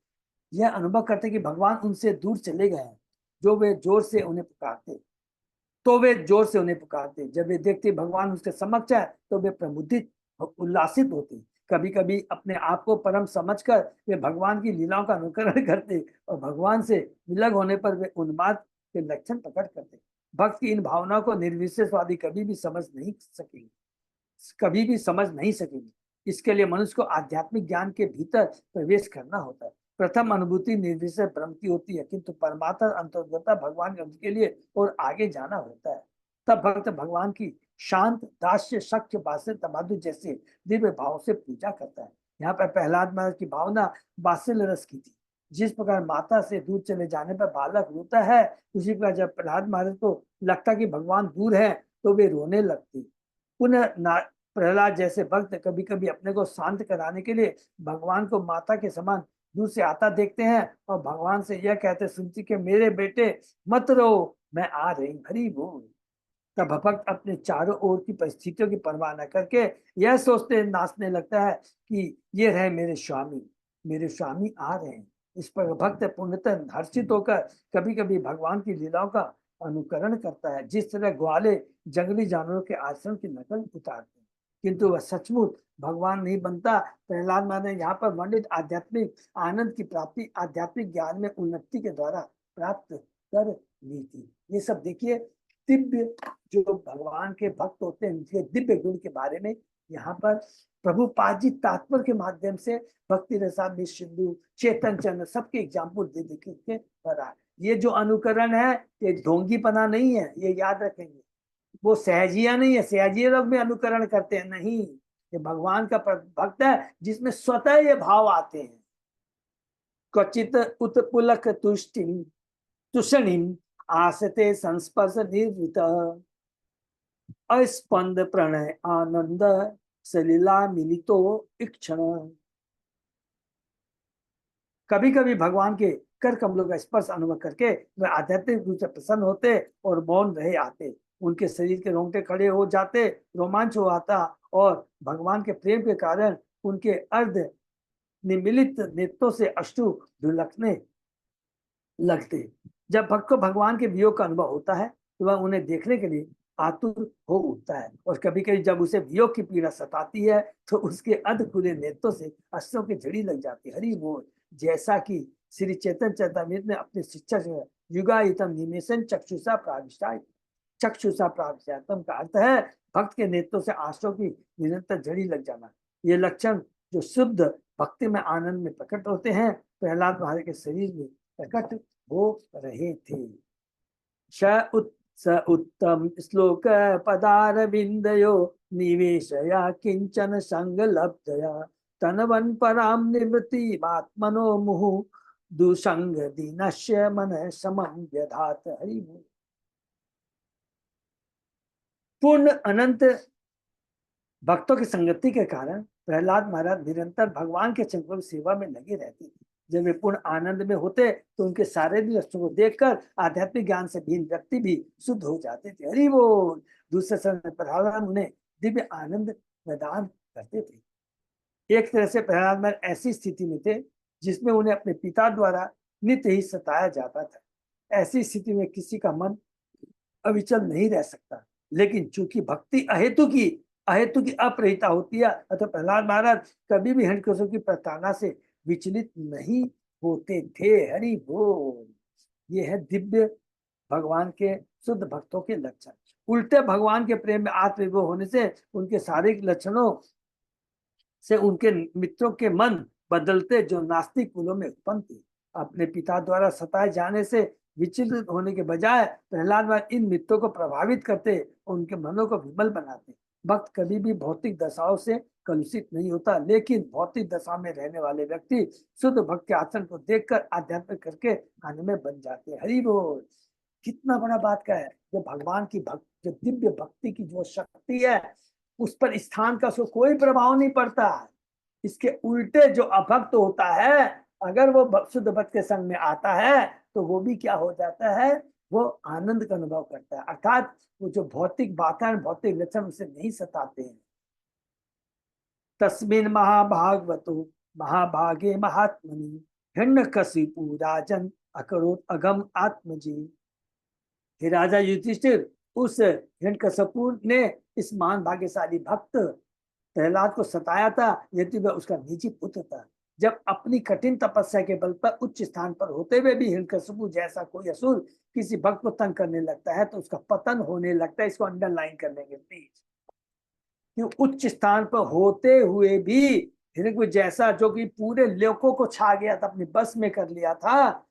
[SPEAKER 1] यह अनुभव करते कि भगवान उनसे दूर चले गए हैं, जो वे जोर से उन्हें पुकारते तो वे जोर से उन्हें पुकारते। जब वे देखते भगवान उसके समक्ष है तो वे प्रमुदित उल्लासित होते। कभी कभी अपने आप को परम समझकर वे भगवान की लीलाओं का अनुकरण करते और भगवान से विलग होने पर वे उन्माद के लक्षण प्रकट करते। भक्त की इन भावनाओं को निर्विशेषवादी कभी भी समझ नहीं सकेंगे। इसके लिए मनुष्य को आध्यात्मिक ज्ञान के भीतर प्रवेश करना होता है। प्रथम अनुभूति निर्विशेष ब्रह्म की होती है, किंतु परमात्मा अंतर्गता भगवान के लिए और आगे जाना होता है। तब भक्त भगवान की शांत दास्य शक्य बास्य तमादु जैसे दिव्य भाव से पूजा करता है। यहाँ पर प्रहलाद महाराज की भावना बात्सल्य रस की थी। जिस प्रकार माता से दूर चले जाने पर बालक रोता है, उसी प्रकार जब प्रहलाद महाराज को लगता कि भगवान दूर है तो वे रोने लगते। पुनः प्रहलाद जैसे भक्त कभी कभी अपने को शांत कराने के लिए भगवान को माता के समान दूर से आता देखते हैं और भगवान से यह कहते सुनती कि मेरे बेटे मत रो, मैं आ रही, हरि बोल। तब भक्त अपने चारों ओर की परिस्थितियों की परवाह न करके यह सोचते नाचने लगता है कि ये रहे मेरे स्वामी आ रहे हैं। इस पर भक्त पूर्णतः हर्षित होकर कभी कभी भगवान की लीलाओं का अनुकरण करता है। जिस तरह ग्वाले जंगली जानवरों के आश्रम की नकल उतारते हैं, किंतु वह सचमुच भगवान नहीं बनता। प्रहलाद महाराज ने यहाँ पर वर्णित आध्यात्मिक आनंद की प्राप्ति आध्यात्मिक ज्ञान में उन्नति के द्वारा प्राप्त कर ली थी। ये सब देखिए दिव्य जो भगवान के भक्त होते हैं उनके दिव्य गुण के बारे में यहाँ पर प्रभुपाद जी तात्पर्य के माध्यम से भक्ति रसा सिंधु चेतन चंद्र सबके एग्जाम्पल दे के बता। ये जो अनुकरण है ये ढोंगीपना नहीं है, ये याद रखेंगे। वो सहजिया नहीं है, सहजिया लोग भी अनुकरण करते हैं, नहीं। ये भगवान का भक्त है जिसमें स्वतः ये भाव आते हैं। क्वचित उत्पुलक तुष्टिम तुषणिम आसते संस्पर्श निर्वृत अस्पंद प्रणय आनंद सलीला मिलितो इक्षण। कभी कभी भगवान के कर कमलों का स्पर्श अनुभव करके वे आध्यात्मिक रूप से प्रसन्न होते और मौन रहे आते। उनके शरीर के रोंगटे खड़े हो जाते, रोमांच हो आता और भगवान के प्रेम के कारण उनके अर्ध निमिलित नेत्रों से अश्रु ढुलकने लगते। जब भक्त को भगवान के वियोग का अनुभव होता है तो वह उन्हें देखने के लिए आतुर हो उठता है और कभी कभी जब उसे वियोग की पीड़ा सताती है तो उसके अध खुले नेत्रों से अश्रों की झड़ी लग जाती है। हरि बोल। जैसा कि श्री चैतन्य चरितामृत ने अपने शिक्षा युगायतम निमेशन चक्षुषा प्राविष्टाय चक्षुषा प्राविष्टायतम का अर्थ है भक्त के नेत्रों से आंसुओं की निरंतर झड़ी लग जाना। ये लक्षण जो शुद्ध भक्ति में आनंद में प्रकट होते हैं प्रहलाद महाराज के शरीर में प्रकट हो रहे थे। स उत्तम श्लोक पदार बिंदयो निवेशया किंचन संग लब्धया तनवन पराम निवृत्ति आत्मनो मुहु दुसंग दीनस्य मन समम व्यधात। हरि पूर्ण अनंत भक्तों की संगति के कारण प्रहलाद महाराज निरंतर भगवान के चंक्र सेवा में लगे रहते थे। जब वे पूर्ण आनंद में होते तो उनके सारे भी लक्षणों को देखकर आध्यात्मिक ज्ञान से भिन्न व्यक्ति भी शुद्ध हो जाते थे। हरि बोल। दूसरे समय प्रहलाद उन्हें दिव्य आनंद प्रदान करते थे। एक तरह से प्रहलाद महाराज ऐसी स्थिति में थे जिसमें उन्हें अपने पिता द्वारा नित्य ही सताया जाता था। ऐसी स्थिति में किसी का मन अविचल नहीं रह सकता, लेकिन चूंकि भक्ति अहेतु की अप्रहिता होती है अतः प्रहलाद महाराज कभी भी हिरण्यकशिपु की प्रताड़ना से विचलित नहीं होते थे। हरि बोल। ये है दिव्य भगवान के शुद्ध भक्तों के लक्षण। उल्टे भगवान के प्रेम में आत्मविभोर होने से उनके शारीरिक लक्षणों से उनके मित्रों के मन बदलते जो नास्तिक कुलों में उत्पन्न थे। अपने पिता द्वारा सताए जाने से विचलित होने के बजाय प्रहलाद इन मित्रों को प्रभावित करते और उनके मनों को विमल बनाते। भक्त कभी भी भौतिक दशाओं से कलुषित नहीं होता, लेकिन भौतिक दशा में रहने वाले व्यक्ति शुद्ध भक्त के आचरण को देखकर आध्यात्मिक करके आने में बन जाते हैं। हरि बोल। कितना बड़ा बात का है, जो भगवान की भक्त, जो दिव्य भक्ति की जो शक्ति है, उस पर स्थान का कोई प्रभाव नहीं पड़ता। इसके उल्टे जो अभक्त होता है, अगर वो शुद्ध भक्त के संग में आता है तो वो भी क्या हो जाता है, वो आनंद का अनुभव करता है। अर्थात वो जो भौतिक वातावरण, भौतिक लक्षण उसे नहीं सताते हैं। तस्मिन महाभागवतो महाभागे महात्मनि हिरण्यकशिपु राजन अकरोत अगम आत्मजी। हे राजा युधिष्ठिर, उस हिरण्यकशिपु ने इस महान भाग्यशाली भक्त प्रहलाद को सताया था, यदि वह उसका निजी पुत्र था। जब अपनी कठिन तपस्या के बल पर उच्च स्थान पर होते हुए भी हिरण्यकशिपु जैसा कोई असुर किसी भक्त को तंग करने लगता है तो उसका पतन होने लगता है। इसको अंडरलाइन कर लेंगे प्लीज। कि उच्च स्थान पर होते हुए भी हिरण्यकशिपु जैसा, जो कि पूरे लोकों को छा गया था, अपने बस में कर लिया था,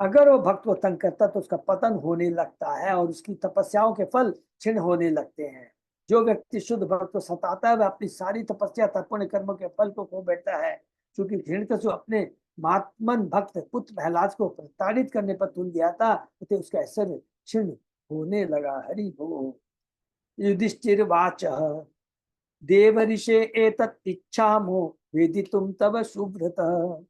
[SPEAKER 1] अगर वो भक्त को तंग करता तो उसका पतन होने लगता है और उसकी तपस्याओं के फल क्षीण होने लगते हैं। जो व्यक्ति शुद्ध भक्त को सताता है वह अपनी सारी तपस्या तर्पण कर्मों के फल को खो बैठता है। क्योंकि हिरण्यकशिपु अपने महात्मन भक्त पुत्र प्रहलाद को प्रताड़ित करने पर तुल गया था, तो उसका ऐश्वर्य क्षीण होने लगा। हरि बोल। युधिष्ठिर वाच देवऋषे एतत् इच्छामो वेदितुं तव सुब्रतः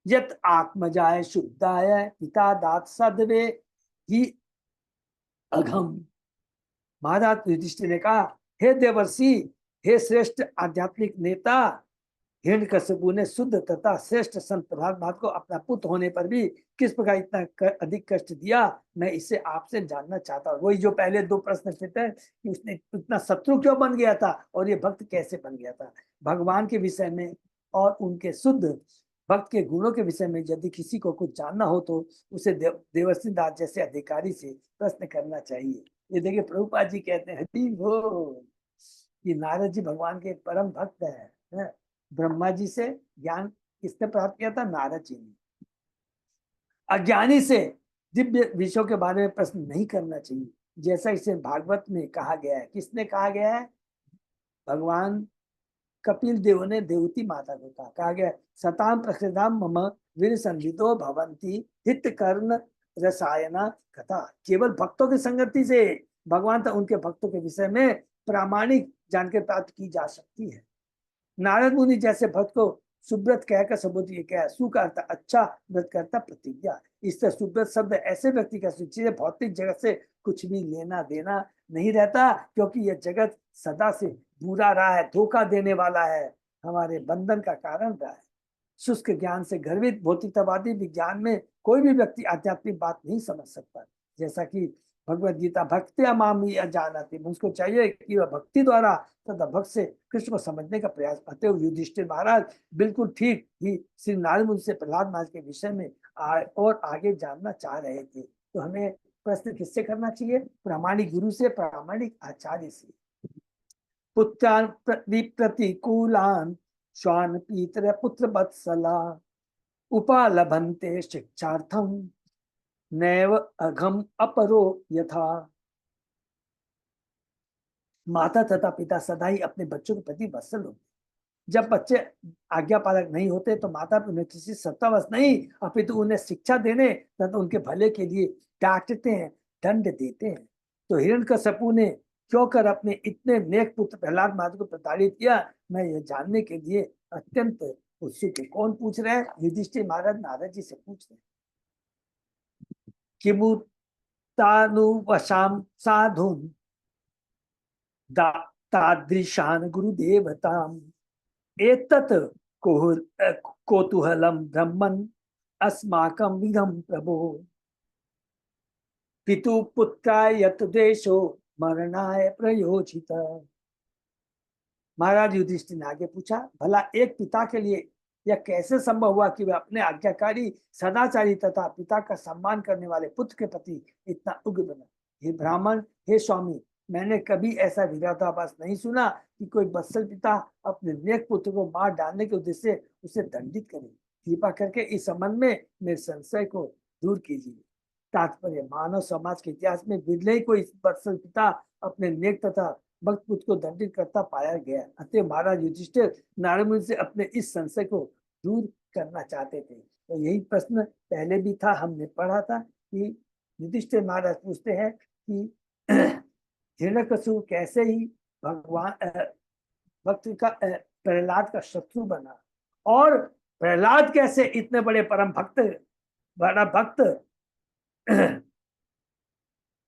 [SPEAKER 1] यत् आत्मजाय शुद्धाय पिता दात सदवे ही अघम। महाराज युधिष्ठिर ने कहा, हे देवर्षि, हे श्रेष्ठ आध्यात्मिक नेता, हिरण्यकशिपु ने शुद्ध तथा श्रेष्ठ संत प्रहलाद को अपना पुत्र होने पर भी किस प्रकार इतना अधिक कष्ट दिया, मैं इसे आपसे जानना चाहता हूँ। वही जो पहले दो प्रश्न थे कि उसने इतना शत्रु क्यों बन गया था और ये भक्त कैसे बन गया था। भगवान के विषय में और उनके शुद्ध भक्त के गुणों के विषय में यदि किसी को कुछ जानना हो तो उसे देवर्षि दास जैसे अधिकारी से प्रश्न करना चाहिए। ये देखिए प्रभुपाद जी कहते हैं, हरि बोल, कि नारद जी भगवान के परम भक्त है। ब्रह्मा जी से ज्ञान किसने प्राप्त किया था? नारद जी ने। अज्ञानी से दिव्य विषयों के बारे में प्रश्न नहीं करना चाहिए, जैसा इसे भागवत में कहा गया है। किसने कहा गया है? भगवान कपिल देव ने देवती माता को कहा गया, सताम प्रकृताम मम वीर संविदो भवंती हित कर्ण रसायना कथा। केवल भक्तों की संगति से भगवान तक उनके भक्तों के विषय में प्रामाणिक जानकारी प्राप्त की जा सकती है। नारद मुनि जैसे भक्त को सुब्रत कहकर संबोधित किया गया। सु का अर्थ अच्छा, व्रत करता प्रतिज्ञा। इस तरह सुब्रत शब्द ऐसे व्यक्ति का सूचित भौतिक जगत से कुछ भी लेना देना नहीं रहता, क्योंकि यह जगत सदा से बुरा रहा है, धोखा देने वाला है, हमारे बंधन का कारण रहा है। शुष्क ज्ञान से गर्वित भौतिकतावादी विज्ञान में कोई भी व्यक्ति आध्यात्मिक बात नहीं समझ सकता। जैसा कि भगवद गीता भक्त्या मामी अजानते, उसको चाहिए कि वह भक्ति द्वारा तथा भक्त से कृष्ण को समझने का प्रयास करते हुए। युधिष्ठिर महाराज बिल्कुल ठीक ही श्री नारद मुनि से प्रहलाद महाराज के विषय में और आगे जानना चाह रहे थे। तो हमें प्रश्न किससे करना चाहिए? प्रामाणिक गुरु से, प्रामाणिक आचार्य से। पुत्रान प्रतिकूलान श्वान पीतर पुत्र वत्सला उपालभन्ते शिक्षार्थम नैव अघम अपरो यथा। माता तथा पिता सदा ही अपने बच्चों के प्रति वत्सल होते। जब बच्चे आज्ञा पालक नहीं होते तो माता उन्हें किसी सत्तावश नहीं अपितु उन्हें शिक्षा देने तथा उनके भले के लिए डांटते हैं, दंड देते हैं। तो हिरण्यकशिपु ने क्यों कर अपने इतने नेक पुत्र प्रहलाद महाराज को प्रताड़ित किया, मैं यह जानने के लिए अत्यंत उत्सुक हूँ। कौन पूछ रहे हैं? युधिष्ठिर महाराज नारद जी से पूछ रहे हैं। किमुतानुवशाम साधुन तादृशान गुरुदेवताम एतत् कौतूहलम ब्रह्मन् अस्माकं विधम प्रभो पितु पुत्राय यत देशो मरणाय प्रयोजित। महाराज युधिष्ठिर ने आगे पूछा, भला एक पिता के लिए यह कैसे संभव हुआ कि वह अपने आज्ञाकारी सदाचारी तथा पिता का सम्मान करने वाले पुत्र के प्रति इतना उग्र बना? हे ब्राह्मण, हे स्वामी, मैंने कभी ऐसा विरोधाभास नहीं सुना कि कोई वत्सल पिता अपने नेक पुत्र को मार डालने के उद्देश्य से उसे दंडित करे। कृपा करके इस संबंध में मेरे संशय को दूर कीजिए। तात्पर्य, मानव समाज के इतिहास में बिरले ही कोई वत्सल पिता अपने नेक तथा भक्त पुत्र को दंडित करता पाया गया। अतः महाराज युधिष्ठिर नारद मुनि से अपने इस संशय को दूर करना चाहते थे। तो यही प्रश्न पहले भी था, हमने पढ़ा था कि युधिष्ठिर महाराज पूछते हैं कि हिरण्यकशिपु कैसे ही भगवान भक्त का प्रहलाद का शत्रु बना, और प्रहलाद कैसे इतने बड़े परम भक्त, बड़ा भक्त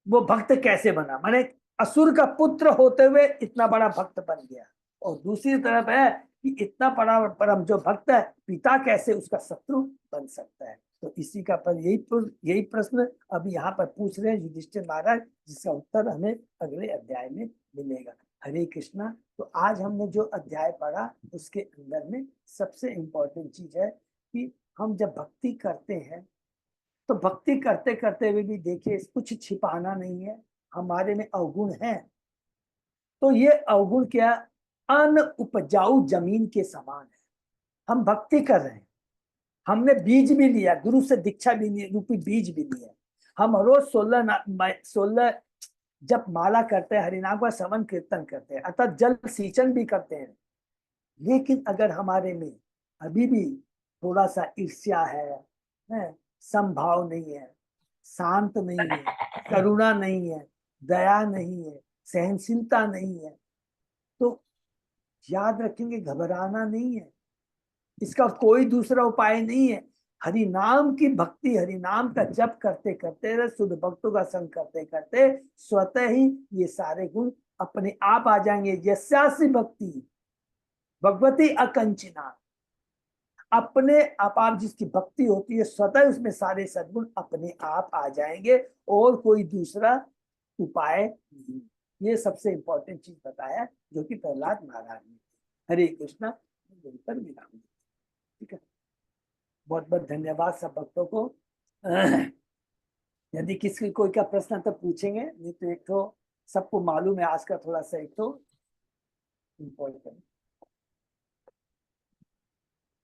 [SPEAKER 1] वो भक्त कैसे बना, माने असुर का पुत्र होते हुए इतना बड़ा भक्त बन गया। और दूसरी तरफ है कि इतना बड़ा परम जो भक्त है, पिता कैसे उसका शत्रु बन सकता है। तो इसी का पर यही प्रश्न अभी यहाँ पर पूछ रहे हैं युधिष्ठिर महाराज, जिसका उत्तर हमें अगले अध्याय में मिलेगा। हरे कृष्णा। तो आज हमने जो अध्याय पढ़ा उसके अंदर में सबसे इम्पोर्टेंट चीज है कि हम जब भक्ति करते हैं तो भक्ति करते करते हुए भी देखिए कुछ छिपाना नहीं है, हमारे में अवगुण है। तो ये अवगुण क्या, अनउपजाऊ जमीन के समान है। हम भक्ति कर रहे हैं, हमने बीज भी लिया, गुरु से दीक्षा भी ली, रूपी बीज भी लिया। हम रोज 16 जब माला करते हैं, हरिनाम का श्रवण कीर्तन करते हैं, अर्थात जल सिंचन भी करते हैं। लेकिन अगर हमारे में अभी भी थोड़ा सा ईर्ष्या है, संभाव नहीं है, शांत नहीं है, करुणा नहीं है, दया नहीं है, सहनशीलता नहीं है, तो याद रखेंगे घबराना नहीं है, इसका कोई दूसरा उपाय नहीं है। हरि नाम की भक्ति, हरि नाम का जप करते करते, शुद्ध भक्तों का संग करते करते स्वतः ही ये सारे गुण अपने आप आ जाएंगे। यस्यासि भक्ति भगवती अकंचना, अपने आप जिसकी भक्ति होती है स्वतः उसमें सारे सद्गुण अपने आप आ जाएंगे, और कोई दूसरा उपाय नहीं। ये सबसे इंपॉर्टेंट चीज बताया जो कि प्रहलाद महाराज ने। हरे कृष्णा। पर विराम। ठीक है, बहुत बहुत धन्यवाद सब भक्तों को। यदि किसी कोई का प्रश्न तो पूछेंगे, नहीं तो एक तो सबको मालूम है आज का थोड़ा सा एक तो इम्पोर्टेंट।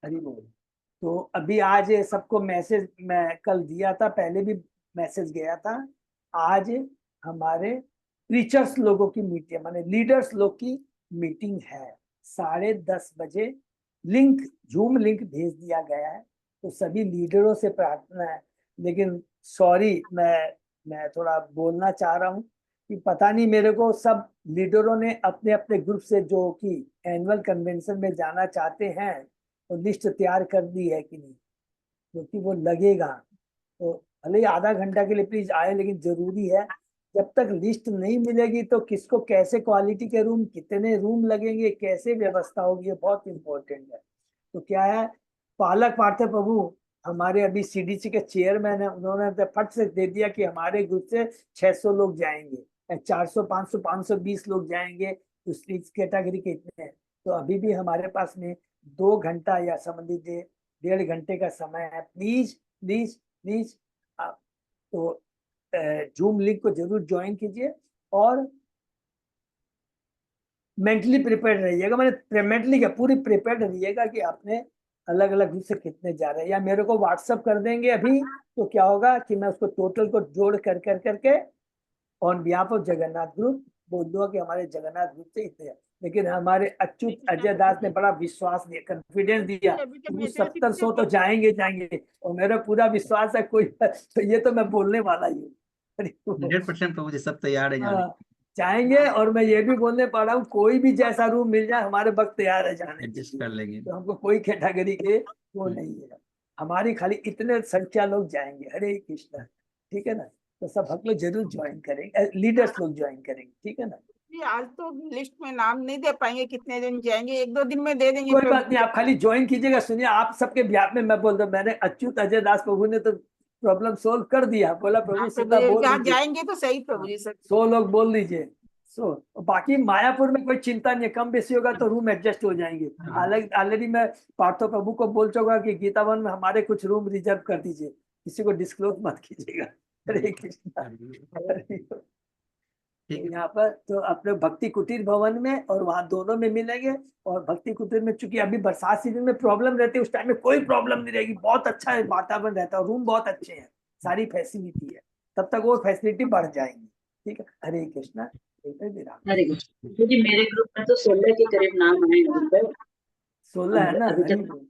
[SPEAKER 1] हरि बोल। तो अभी आज सबको मैसेज मैं कल दिया था, पहले भी मैसेज गया था। आज हमारे प्रीचर्स लोगों की मीटिंग, माने लीडर्स लोग की मीटिंग है 10:30 बजे। लिंक, जूम लिंक भेज दिया गया है। तो सभी लीडरों से प्रार्थना है, लेकिन सॉरी मैं थोड़ा बोलना चाह रहा हूँ कि पता नहीं मेरे को सब लीडरों ने अपने अपने ग्रुप से जो कि एनुअल कन्वेंशन में जाना चाहते हैं तो लिस्ट तैयार कर दी है कि नहीं, क्योंकि वो लगेगा। तो भले ही आधा घंटा के लिए प्लीज आए, लेकिन जरूरी है। जब तक लिस्ट नहीं मिलेगी तो किसको कैसे क्वालिटी के रूम, कितने रूम लगेंगे, कैसे व्यवस्था होगी, ये बहुत इंपॉर्टेंट है। तो क्या है, पालक पार्थ प्रभु हमारे अभी सीडीसी के चेयरमैन है, उन्होंने तो फट से दे दिया कि हमारे ग्रुप से 600 लोग जाएंगे, 400 500 520 लोग जाएंगे, दूसरी कैटेगरी के इतने हैं। तो अभी भी हमारे पास में 2 घंटा या समझ लीजिए 1.5 घंटे का समय है। प्लीज प्लीज प्लीज आप तो जूम लिंक को जरूर ज्वाइन कीजिए, और मेंटली प्रिपेयर्ड रहिएगा। मैंने मेंटली क्या, पूरी प्रिपेयर्ड रहिएगा कि आपने अलग अलग ग्रुप से कितने जा रहे हैं, या मेरे को व्हाट्सअप कर देंगे अभी, तो क्या होगा कि मैं उसको टोटल को जोड़ कर करके on behalf of Jagannath group बोल दूंगा कि हमारे जगन्नाथ ग्रुप से इतने हैं। लेकिन हमारे अच्युत अजय दास ने बड़ा विश्वास दिया, कॉन्फिडेंस दिया कि वो 70-100 तो जाएंगे जाएंगे, और मेरा पूरा विश्वास है कोई तो ये तो मैं बोलने वाला ही हूँ।
[SPEAKER 2] 100% प्रभु जी सब तैयार है जाने।
[SPEAKER 1] हाँ, जाएंगे। और मैं ये भी बोलने पा रहा हूँ कोई भी जैसा रूम मिल जाए हमारे वक्त तैयार है जाने के
[SPEAKER 2] एडजस्ट
[SPEAKER 1] लिए।
[SPEAKER 2] कर लेंगे।
[SPEAKER 1] तो हमको कोई कैटेगरी के वो नहीं है, हमारी खाली इतने संख्या लोग जाएंगे। हरे कृष्णा। ठीक है ना, तो सब भक्त लोग जरूर ज्वाइन करेंगे, लीडर्स लोग ज्वाइन करेंगे। ठीक है ना,
[SPEAKER 3] जी, आज तो लिस्ट में नाम नहीं दे पाएंगे कितने दिन जाएंगे, 1-2 दिन में दे देंगे।
[SPEAKER 1] कोई बात नहीं, आप खाली ज्वाइन कीजिएगा। सुनिए, आप सबके बिहाफ में मैं बोल रहा हूँ, मैंने अच्युत अजय दास प्रभु ने तो प्रॉब्लम सोल्व कर दिया, बोला प्रभु सीधा बोल
[SPEAKER 3] जहाँ
[SPEAKER 1] दीजिए,
[SPEAKER 3] जाएंगे तो सही प्रभु जी सब।
[SPEAKER 1] 100 लोग बोल दीजिए। बाकी मायापुर में कोई चिंता नहीं है, कम बेसी होगा तो रूम एडजस्ट हो जाएंगे। ऑलरेडी मैं पार्थो प्रभु को बोल चुका कि गीतावन में हमारे कुछ रूम रिजर्व कर दीजिए, किसी को डिस्क्लोज मत कीजिएगा। हरे कृष्णा।
[SPEAKER 2] ठीक है।
[SPEAKER 1] यहाँ पर तो अपने भक्ति कुटीर भवन में और वहाँ दोनों में मिलेंगे। और भक्ति कुटीर में चूंकि अभी बरसात सीजन में प्रॉब्लम रहती है, उस टाइम में कोई प्रॉब्लम नहीं रहेगी, बहुत अच्छा वातावरण रहता है, रूम बहुत अच्छे हैं, सारी फैसिलिटी है, तब तक वो फैसिलिटी बढ़ जाएंगी। ठीक है, हरे कृष्णा। विराम।
[SPEAKER 4] हरे कृष्ण। क्योंकि मेरे ग्रुप में तो 16 के करीब नाम आए हैं पर
[SPEAKER 1] 16 है ना,
[SPEAKER 4] अभी
[SPEAKER 1] हरि
[SPEAKER 4] तक।
[SPEAKER 1] बोल।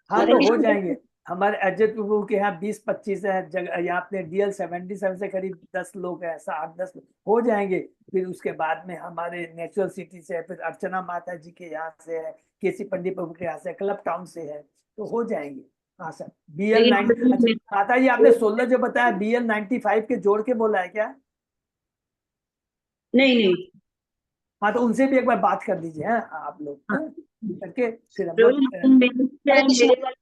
[SPEAKER 1] हाँ
[SPEAKER 4] हरे
[SPEAKER 1] तो हो
[SPEAKER 4] कृष्ण।
[SPEAKER 1] जाएंगे। हमारे अजय प्रभु के यहाँ 20-25 है जगह, यहाँ अपने DL 77 से करीब 10 लोग हैं, ऐसा 8-10 हो जाएंगे। फिर उसके बाद में हमारे नेचुरल सिटी से है, फिर अर्चना माता जी के यहाँ से है, केसी पंडित प्रभु के यहाँ से, क्लब टाउन से है, तो हो जाएंगे। हाँ सर, BL 90। अच्छा माता जी, आपने 16 जो बताया BL 95 के जोड़ के बोला है क्या?
[SPEAKER 4] नहीं नहीं,
[SPEAKER 1] हाँ तो उनसे भी एक बार बात कर लीजिए, हाँ आप लोग, हाँ? करके फिर हम
[SPEAKER 4] प्रभु
[SPEAKER 1] लोग
[SPEAKER 4] मेरे पास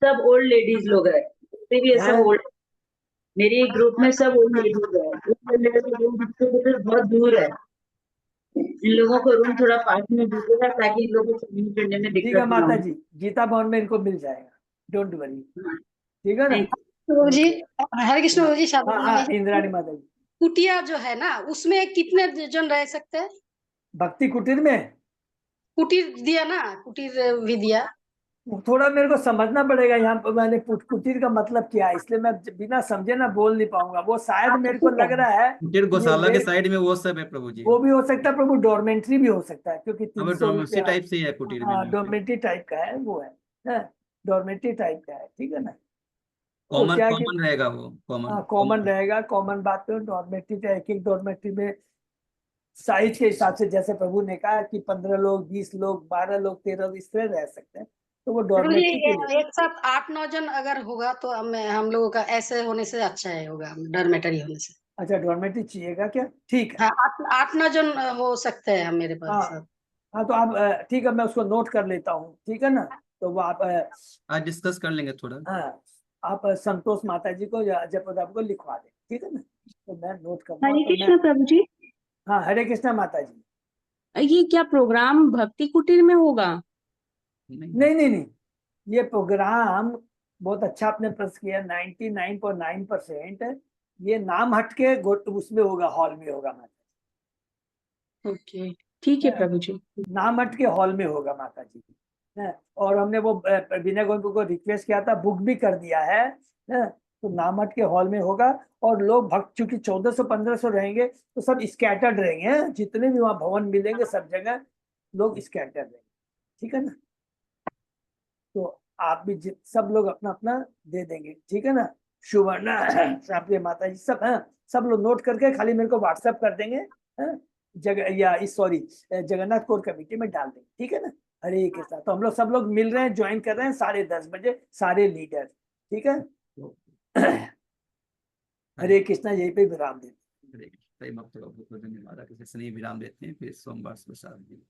[SPEAKER 4] सब ओल्ड लेडीज लोग हैं, फिर ये सब
[SPEAKER 1] हैं?
[SPEAKER 4] ओल्ड, मेरे ग्रुप में सब ओल्ड लेडीज है, इसलिए मेरे को रूम बहुत दूर है। इन लोगों को रूम थोड़ा पास में दीजिएगा ताकि इन लोगों को कम्यूनिकेट करने में
[SPEAKER 1] ठीक है
[SPEAKER 4] दिक्कत ना
[SPEAKER 1] माता
[SPEAKER 4] हो।
[SPEAKER 1] जी, गीता भवन में इनको मिल जाएगा, डोंट वरी। ठीक है ना?
[SPEAKER 4] थैंक
[SPEAKER 5] प्रभु जी,
[SPEAKER 1] ओके।
[SPEAKER 5] हरे कृष्ण प्रभु जी,
[SPEAKER 1] हाँ
[SPEAKER 5] साधु
[SPEAKER 1] हाँ, इंद्राणी माता जी,
[SPEAKER 5] कुटिया जो है ना, उसमें कितने जन रह सकते हैं?
[SPEAKER 1] भक्ति कुटीर में
[SPEAKER 5] कुटीर दिया ना, कुटीर भी दिया।
[SPEAKER 1] थोड़ा मेरे को समझना पड़ेगा, यहाँ पर मैंने कुटीर का मतलब क्या है, इसलिए मैं बिना समझे ना बोल नहीं पाऊंगा। वो शायद मेरे को लग रहा है
[SPEAKER 2] कुटीर
[SPEAKER 1] ये
[SPEAKER 2] गौशाला के साइड में वो सब है प्रभु जी।
[SPEAKER 1] वो भी हो सकता है प्रभु, डॉर्मेंट्री भी हो सकता है, क्योंकि
[SPEAKER 2] हमें
[SPEAKER 1] 300
[SPEAKER 2] उसी
[SPEAKER 1] रुपया।
[SPEAKER 2] टाइप से ही है कुटीर में
[SPEAKER 1] हाँ
[SPEAKER 2] बिल्कुल।
[SPEAKER 1] डॉर्मेंट्री टाइप का है वो है, डॉर्मेंट्री टाइप का है। ठीक है ना? वो
[SPEAKER 2] कॉमन
[SPEAKER 1] क्या कि
[SPEAKER 2] कॉमन रहेगा वो, कॉमन
[SPEAKER 1] हाँ कॉमन रहेगा, कॉमन बात तो डॉर्मेट्री का एक एक डॉर्मेट्री में साइज के हिसाब से, जैसे प्रभु ने कहा कि 15 लोग, 20 लोग, 12 लोग, 13 लोग इस तरह रह सकते हैं, तो वो
[SPEAKER 5] प्रभु जी,
[SPEAKER 1] डॉर्मेट्री के लिए।
[SPEAKER 5] एक साथ 8-9 जन अगर होगा तो हम लोगों का ऐसे होने से अच्छा है, होगा डॉर्मेटरी होने से।
[SPEAKER 1] अच्छा डॉर्मेट्री चाहिएगा क्या? ठीक है।
[SPEAKER 5] हाँ, 8-9 जन हो सकते हैं हम मेरे
[SPEAKER 1] हाँ
[SPEAKER 5] पास।
[SPEAKER 1] हाँ तो आप ठीक है, मैं उसको नोट कर लेता हूँ। ठीक है ना? तो वो आप
[SPEAKER 2] आज डिस्कस कर लेंगे थोड़ा।
[SPEAKER 1] हाँ आप संतोष माता जी को या अजय प्रताप को लिखवा दें। ठीक है ना? तो मैं नोट कर
[SPEAKER 6] हरे
[SPEAKER 1] लूँगा, तो मैं।
[SPEAKER 6] कृष्ण प्रभु जी,
[SPEAKER 1] हाँ हरे कृष्णा माता जी।
[SPEAKER 6] ये क्या प्रोग्राम भक्ति कुटीर में होगा?
[SPEAKER 1] नहीं नहीं नहीं, ये प्रोग्राम बहुत अच्छा आपने प्रश्न किया। 99.9% ये नाम हट के उसमें होगा, हॉल में होगा माता
[SPEAKER 6] ओके, ठीक
[SPEAKER 1] जी,
[SPEAKER 6] है प्रभु जी।
[SPEAKER 1] नाम हट के हॉल में होगा माता जी है। और हमने वो विनय गोविंद को रिक्वेस्ट किया था, बुक भी कर दिया है, तो नाम हट के हॉल में होगा। और लोग भक्त चूंकि 1400-1500 रहेंगे, तो सब स्कैटर्ड रहेंगे, जितने भी वहाँ भवन मिलेंगे सब जगह लोग स्कैटर्ड रहेंगे। ठीक है ना? तो आप भी सब लोग अपना अपना दे देंगे। ठीक है ना? सुवर्णा साप्रिय माता जी सब हैं, सब लोग नोट करके खाली मेरे को व्हाट्सएप कर देंगे, जगह या इस सॉरी जगन्नाथ कोर कमेटी में डाल देंगे। ठीक है ना? हरे कृष्णा। तो हम लोग सब लोग मिल रहे हैं, ज्वाइन कर रहे हैं 10:30 बजे, सारे लीडर। ठीक है? हरे कृष्णा, यही पे विराम देते हैं।
[SPEAKER 2] हरे कृष्ण। कई भक्त लोग को धन्यवाद, किसी से नहीं विराम देते हैं, फिर सोमवार से 7 दिन।